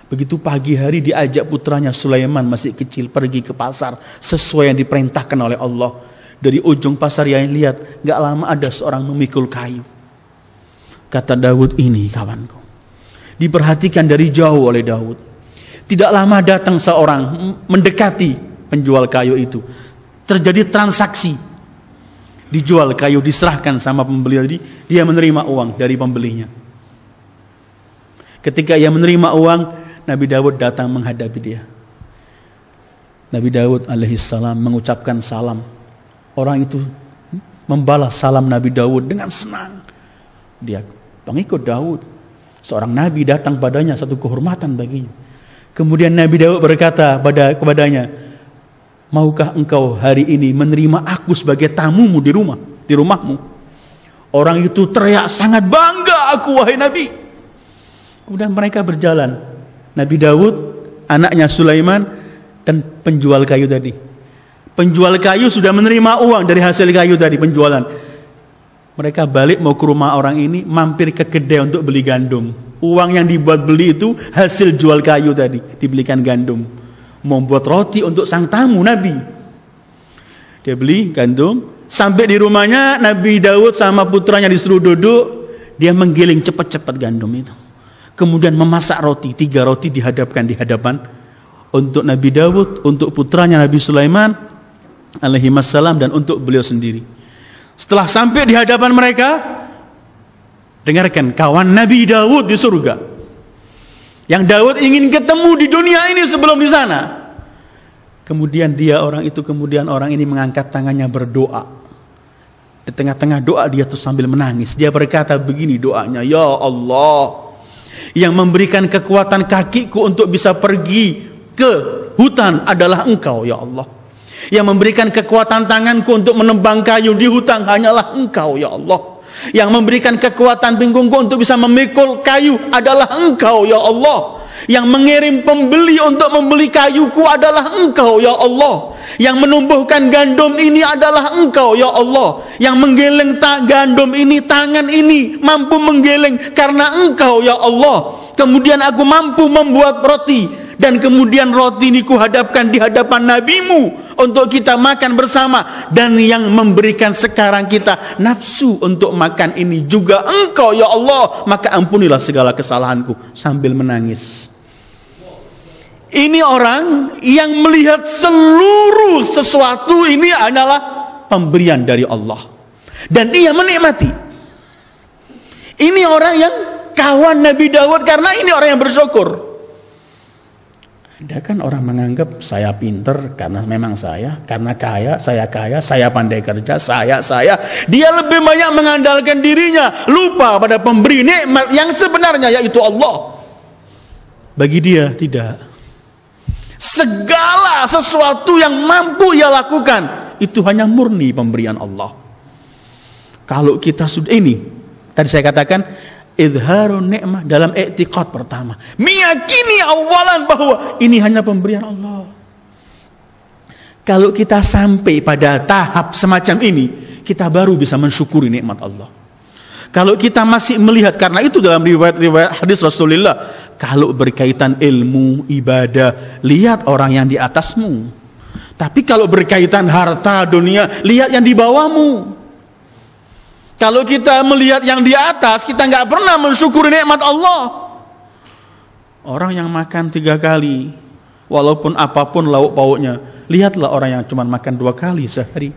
Begitu pagi hari diajak putranya Sulaiman masih kecil pergi ke pasar sesuai yang diperintahkan oleh Allah. Dari ujung pasar yang lihat, gak lama ada seorang memikul kayu. Kata Daud, ini kawanku. Diperhatikan dari jauh oleh Daud. Tidak lama datang seorang mendekati penjual kayu itu. Terjadi transaksi. Dijual kayu, diserahkan sama pembeli tadi, dia menerima uang dari pembelinya. Ketika ia menerima uang, Nabi Daud datang menghadapi dia. Nabi Daud alaihissalam mengucapkan salam. Orang itu membalas salam Nabi Daud dengan senang. Dia pengikut Daud. Seorang Nabi datang padanya, satu kehormatan baginya. Kemudian Nabi Daud berkata kepadanya, maukah engkau hari ini menerima aku sebagai tamumu di rumahmu? Orang itu teriak, sangat bangga aku wahai Nabi. Kemudian mereka berjalan. Nabi Daud, anaknya Sulaiman, dan penjual kayu tadi. Penjual kayu sudah menerima uang dari hasil kayu tadi, penjualan. Mereka balik mau ke rumah orang ini, mampir ke kedai untuk beli gandum. Uang yang dibuat beli itu hasil jual kayu tadi, dibelikan gandum. Membuat roti untuk sang tamu Nabi. Dia beli gandum. Sampai di rumahnya Nabi Daud sama putranya disuruh duduk. Dia menggiling cepat-cepat gandum itu. Kemudian memasak roti. 3 roti dihadapkan di hadapan. Untuk Nabi Daud, untuk putranya Nabi Sulaiman alaihi wassalam, dan untuk beliau sendiri. Setelah sampai di hadapan mereka, dengarkan kawan Nabi Daud di surga. Yang Daud ingin ketemu di dunia ini sebelum di sana. Kemudian orang ini mengangkat tangannya berdoa. Di tengah-tengah doa dia tuh sambil menangis. Dia berkata begini doanya, ya Allah, yang memberikan kekuatan kakiku untuk bisa pergi ke hutan adalah Engkau ya Allah. Yang memberikan kekuatan tanganku untuk menebang kayu di hutan hanyalah Engkau ya Allah. Yang memberikan kekuatan pinggungku untuk bisa memikul kayu adalah Engkau ya Allah. Yang mengirim pembeli untuk membeli kayuku adalah Engkau ya Allah. Yang menumbuhkan gandum ini adalah Engkau ya Allah. Yang menggeleng gandum ini, tangan ini mampu menggeleng karena Engkau ya Allah. Kemudian aku mampu membuat roti. Dan kemudian roti ini kuhadapkan di hadapan nabimu untuk kita makan bersama. Dan yang memberikan sekarang kita nafsu untuk makan ini juga Engkau ya Allah. Maka ampunilah segala kesalahanku. Sambil menangis. Ini orang yang melihat seluruh sesuatu ini adalah pemberian dari Allah. Dan dia menikmati. Ini orang yang kawan Nabi Daud karena ini orang yang bersyukur. Ada kan orang menganggap saya pinter karena memang saya, karena kaya, saya pandai kerja, saya. Dia lebih banyak mengandalkan dirinya, lupa pada pemberi nikmat yang sebenarnya yaitu Allah. Bagi dia tidak. Segala sesuatu yang mampu ia lakukan itu hanya murni pemberian Allah. Kalau kita sudah ini, tadi saya katakan izharun nikmah dalam i'tiqad pertama. Meyakini awalan bahwa ini hanya pemberian Allah. Kalau kita sampai pada tahap semacam ini, kita baru bisa mensyukuri nikmat Allah. Kalau kita masih melihat, karena itu dalam riwayat hadis Rasulullah, kalau berkaitan ilmu, ibadah, lihat orang yang di atasmu. Tapi kalau berkaitan harta dunia, lihat yang di bawahmu. Kalau kita melihat yang di atas, kita nggak pernah mensyukuri nikmat Allah. Orang yang makan 3 kali, walaupun apapun lauk pauknya, lihatlah orang yang cuma makan 2 kali sehari.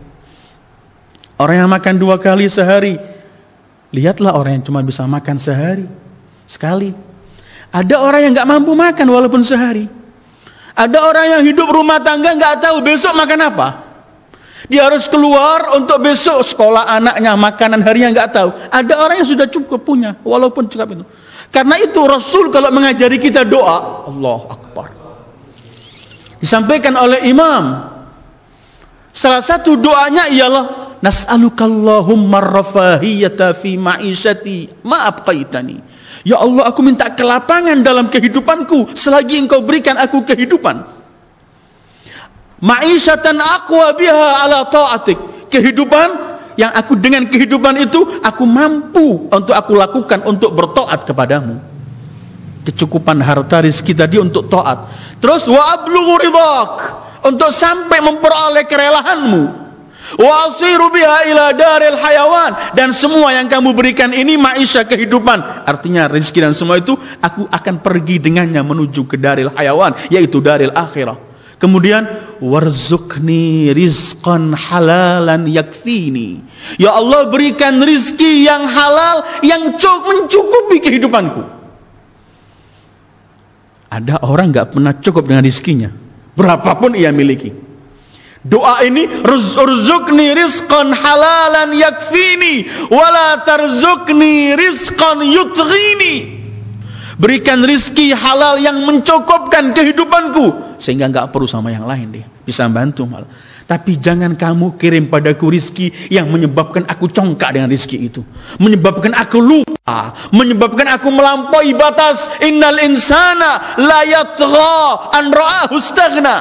Orang yang makan 2 kali sehari, lihatlah orang yang cuma bisa makan sekali. Ada orang yang nggak mampu makan walaupun sehari. Ada orang yang hidup rumah tangga nggak tahu besok makan apa. Dia harus keluar untuk besok sekolah anaknya, makanan harinya nggak tahu. Ada orang yang sudah cukup punya, walaupun cukup itu. Karena itu Rasul kalau mengajari kita doa, Allahu Akbar. Disampaikan oleh imam. Salah satu doanya ialah nas'alukallahumma rafahiyata fi ma'isyati ma abqaitani. Ya Allah, aku minta kelapangan dalam kehidupanku selagi Engkau berikan aku kehidupan. Ma'isyatan aqwa biha ala ta'atik. Kehidupan yang aku dengan kehidupan itu aku mampu untuk aku lakukan untuk bertaat kepadamu. Kecukupan harta rezeki tadi untuk taat. Terus wa ablughu ridhak, untuk sampai memperoleh kerelaanmu. Wa asiru biha ila daril hayawan, dan semua yang kamu berikan ini maisha kehidupan, artinya rezeki dan semua itu aku akan pergi dengannya menuju ke daril hayawan, yaitu daril akhirah. Kemudian warzuqni rizqan halalan yakfini. Ya Allah, berikan rizki yang halal yang mencukupi kehidupanku. Ada orang nggak pernah cukup dengan rizkinya, berapapun ia miliki. Doa ini, urzuqni rizqan halalan yakfini wala tarzukni rizqan yutghini. Berikan rizki halal yang mencukupkan kehidupanku sehingga enggak perlu sama yang lain, dia bisa bantu malah. Tapi jangan kamu kirim padaku rizki yang menyebabkan aku congkak dengan rizki itu, menyebabkan aku lupa, menyebabkan aku melampaui batas. Innal insana la yatgha an ra'ahu istaghna.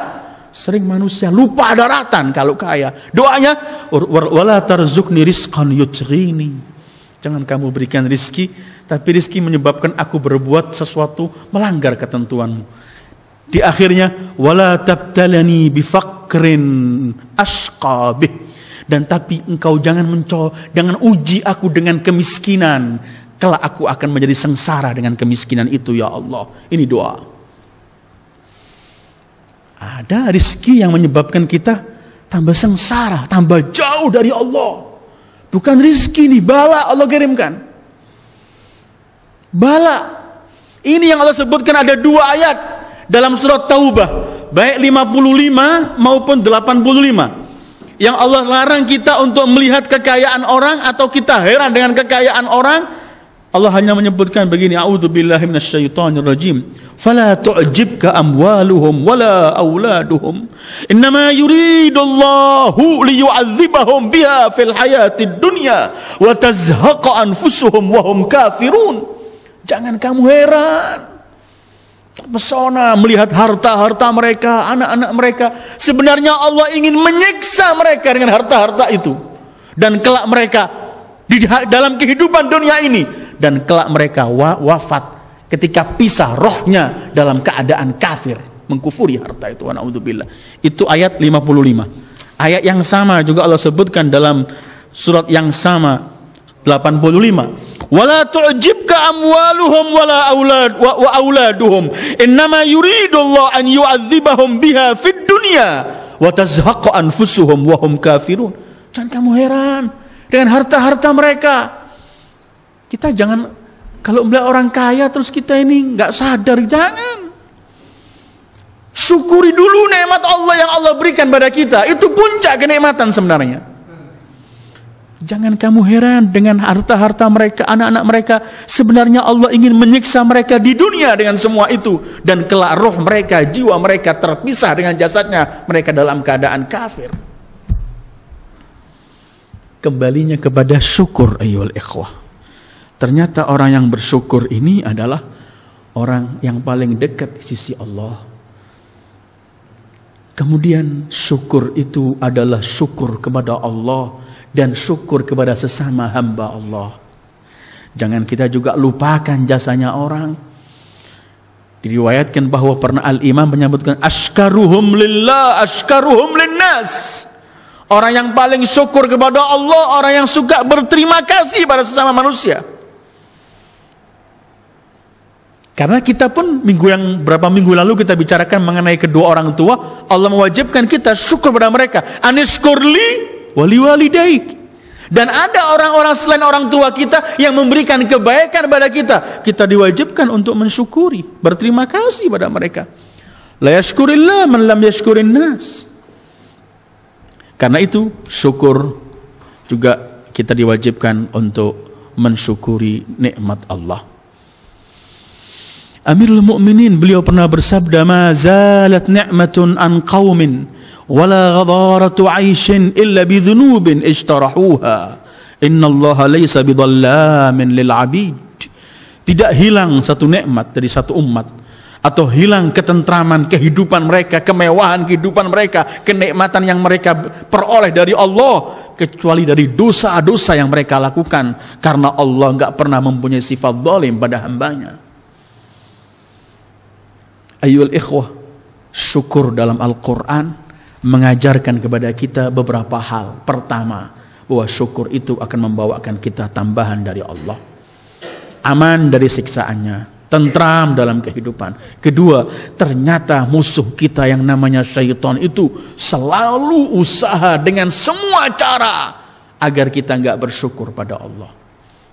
Sering manusia lupa daratan kalau kaya. Doanya wala tarzukni rizqan yutghini. Jangan kamu berikan rizki, tapi rizki menyebabkan aku berbuat sesuatu melanggar ketentuanmu. Di akhirnya wala tabtalani bifaqrin ashqa bih. Dan tapi engkau jangan uji aku dengan kemiskinan, kelak aku akan menjadi sengsara dengan kemiskinan itu, ya Allah. Ini doa. Ada rizki yang menyebabkan kita tambah sengsara, tambah jauh dari Allah. Bukan rizki nih, bala Allah kirimkan. Bala. Ini yang Allah sebutkan ada 2 ayat dalam surat Taubah, baik 55 maupun 85. Yang Allah larang kita untuk melihat kekayaan orang atau kita heran dengan kekayaan orang. Allah hanya menyebutkan begini, a'udzubillahi minasyaitonir rajim. Fala tu'jibka amwaluhum wala auladuhum. Innama yuridullahu liyu'adzibahum biha fil hayatid dunya wa tazhaqa anfusuhum wa hum kafirun. Jangan kamu heran, terpesona melihat harta-harta mereka, anak-anak mereka. Sebenarnya Allah ingin menyiksa mereka dengan harta-harta itu. Dan kelak mereka di dalam kehidupan dunia ini, dan kelak mereka wafat ketika pisah rohnya dalam keadaan kafir, mengkufuri harta itu. Wa na'udzubillah. Itu ayat 55. Ayat yang sama juga Allah sebutkan dalam surat yang sama 85. Wala tu'jibka amwaluhum wala auladuhum innama yuridullah an yu'adzibahum biha fid dunya wa tazhaqa anfusuhum wa hum kafirun. Jangan kamu heran dengan harta-harta mereka. Kita jangan, kalau melihat orang kaya terus kita ini nggak sadar, jangan. Syukuri dulu nikmat Allah yang Allah berikan pada kita. Itu puncak kenikmatan sebenarnya. Jangan kamu heran dengan harta-harta mereka, anak-anak mereka. Sebenarnya Allah ingin menyiksa mereka di dunia dengan semua itu. Dan kelak roh mereka, jiwa mereka terpisah dengan jasadnya. Mereka dalam keadaan kafir. Kembalinya kepada syukur, ayyuhal ikhwah. Ternyata orang yang bersyukur ini adalah orang yang paling dekat di sisi Allah. Kemudian syukur itu adalah syukur kepada Allah dan syukur kepada sesama hamba Allah. Jangan kita juga lupakan jasanya orang. Diriwayatkan bahwa pernah Al-Imam menyebutkan ashkaruhum lillah, ashkaruhum linnas. Orang yang paling syukur kepada Allah, orang yang suka berterima kasih pada sesama manusia. Karena kita pun beberapa minggu lalu kita bicarakan mengenai kedua orang tua. Allah mewajibkan kita syukur pada mereka. Anishkurli wali walidaik. Dan ada orang-orang selain orang tua kita yang memberikan kebaikan pada kita. Kita diwajibkan untuk mensyukuri, berterima kasih pada mereka. La yashkurillah man lam yashkurin nas. Karena itu syukur juga kita diwajibkan untuk mensyukuri nikmat Allah. Amirul Mukminin beliau pernah bersabda, "Ma zalat ni'matun an qaumin wala ghadaratu 'aishin illa bi dhunubin ijtarahuha. Innallaha laysa bidhallamin lil 'abid." Tidak hilang satu nikmat dari satu umat, atau hilang ketentraman kehidupan mereka, kemewahan kehidupan mereka, kenikmatan yang mereka peroleh dari Allah, kecuali dari dosa-dosa yang mereka lakukan, karena Allah enggak pernah mempunyai sifat zalim pada hambanya. Ayyuhal ikhwah, syukur dalam Al-Quran mengajarkan kepada kita beberapa hal. Pertama, bahwa syukur itu akan membawakan kita tambahan dari Allah, aman dari siksaannya, tentram dalam kehidupan. Kedua, ternyata musuh kita yang namanya syaitan itu selalu usaha dengan semua cara agar kita enggak bersyukur pada Allah.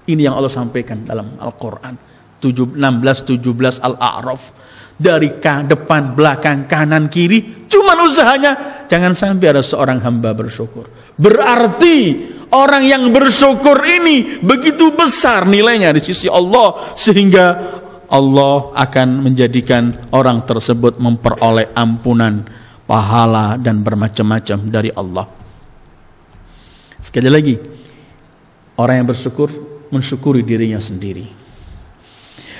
Ini yang Allah sampaikan dalam Al-Quran 16-17 Al-A'raf. Dari depan, belakang, kanan, kiri, cuman usahanya jangan sampai ada seorang hamba bersyukur. Berarti orang yang bersyukur ini begitu besar nilainya di sisi Allah, sehingga Allah akan menjadikan orang tersebut memperoleh ampunan, pahala, dan bermacam-macam dari Allah. Sekali lagi, orang yang bersyukur mensyukuri dirinya sendiri.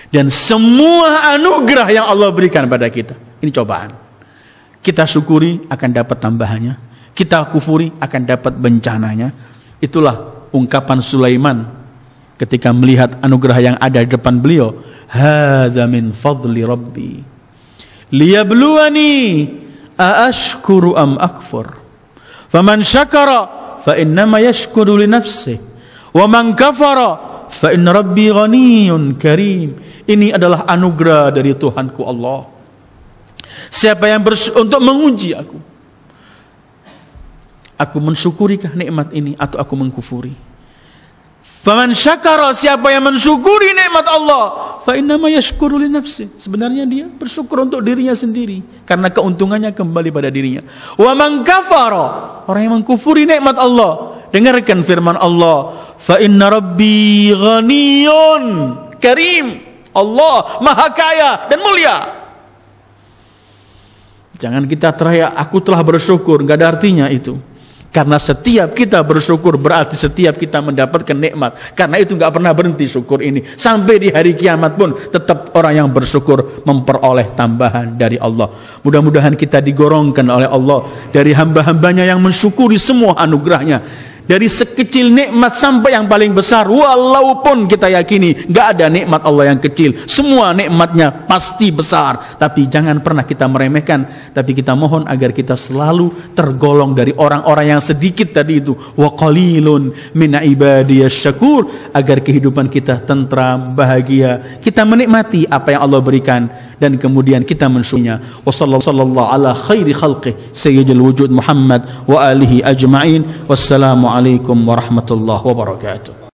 Dan semua anugerah yang Allah berikan pada kita, ini cobaan. Kita syukuri akan dapat tambahannya, kita kufuri akan dapat bencananya. Itulah ungkapan Sulaiman ketika melihat anugerah yang ada di depan beliau. Hadza min fadli rabbi liyabluwani aashkuru am akfur. Faman syakara fa innama yashkuru li nafsihi wa man kafara fa inna rabbi ghaniyyun karim. Ini adalah anugerah dari Tuhanku Allah. Siapa yang untuk menguji aku mensyukurikah nikmat ini atau aku mengkufuri. Faman syakara, siapa yang mensyukuri nikmat Allah, fa innama yashkuru li nafsi, sebenarnya dia bersyukur untuk dirinya sendiri, karena keuntungannya kembali pada dirinya. Wa man kafara, orang yang mengkufuri nikmat Allah, dengarkan firman Allah, fa inna rabbi ghaniyyun karim. Allah maha kaya dan mulia. Jangan kita teriak, aku telah bersyukur, enggak ada artinya itu. Karena setiap kita bersyukur berarti setiap kita mendapatkan nikmat. Karena itu enggak pernah berhenti syukur ini. Sampai di hari kiamat pun tetap orang yang bersyukur memperoleh tambahan dari Allah. Mudah-mudahan kita digolongkan oleh Allah dari hamba-hambanya yang mensyukuri semua anugerahnya. Dari sekecil nikmat sampai yang paling besar, walaupun kita yakini gak ada nikmat Allah yang kecil, semua nikmatnya pasti besar, tapi jangan pernah kita meremehkan. Tapi kita mohon agar kita selalu tergolong dari orang-orang yang sedikit tadi itu, wa qalilun min ibadiyasy syakur, agar kehidupan kita tentram, bahagia, kita menikmati apa yang Allah berikan, dan kemudian kita mensyukurnya. Wa sallallahu ala khairi khalqih sayyidil wujud Muhammad wa alihi ajma'in. Wassalamu alaikum warahmatullahi wabarakatuh.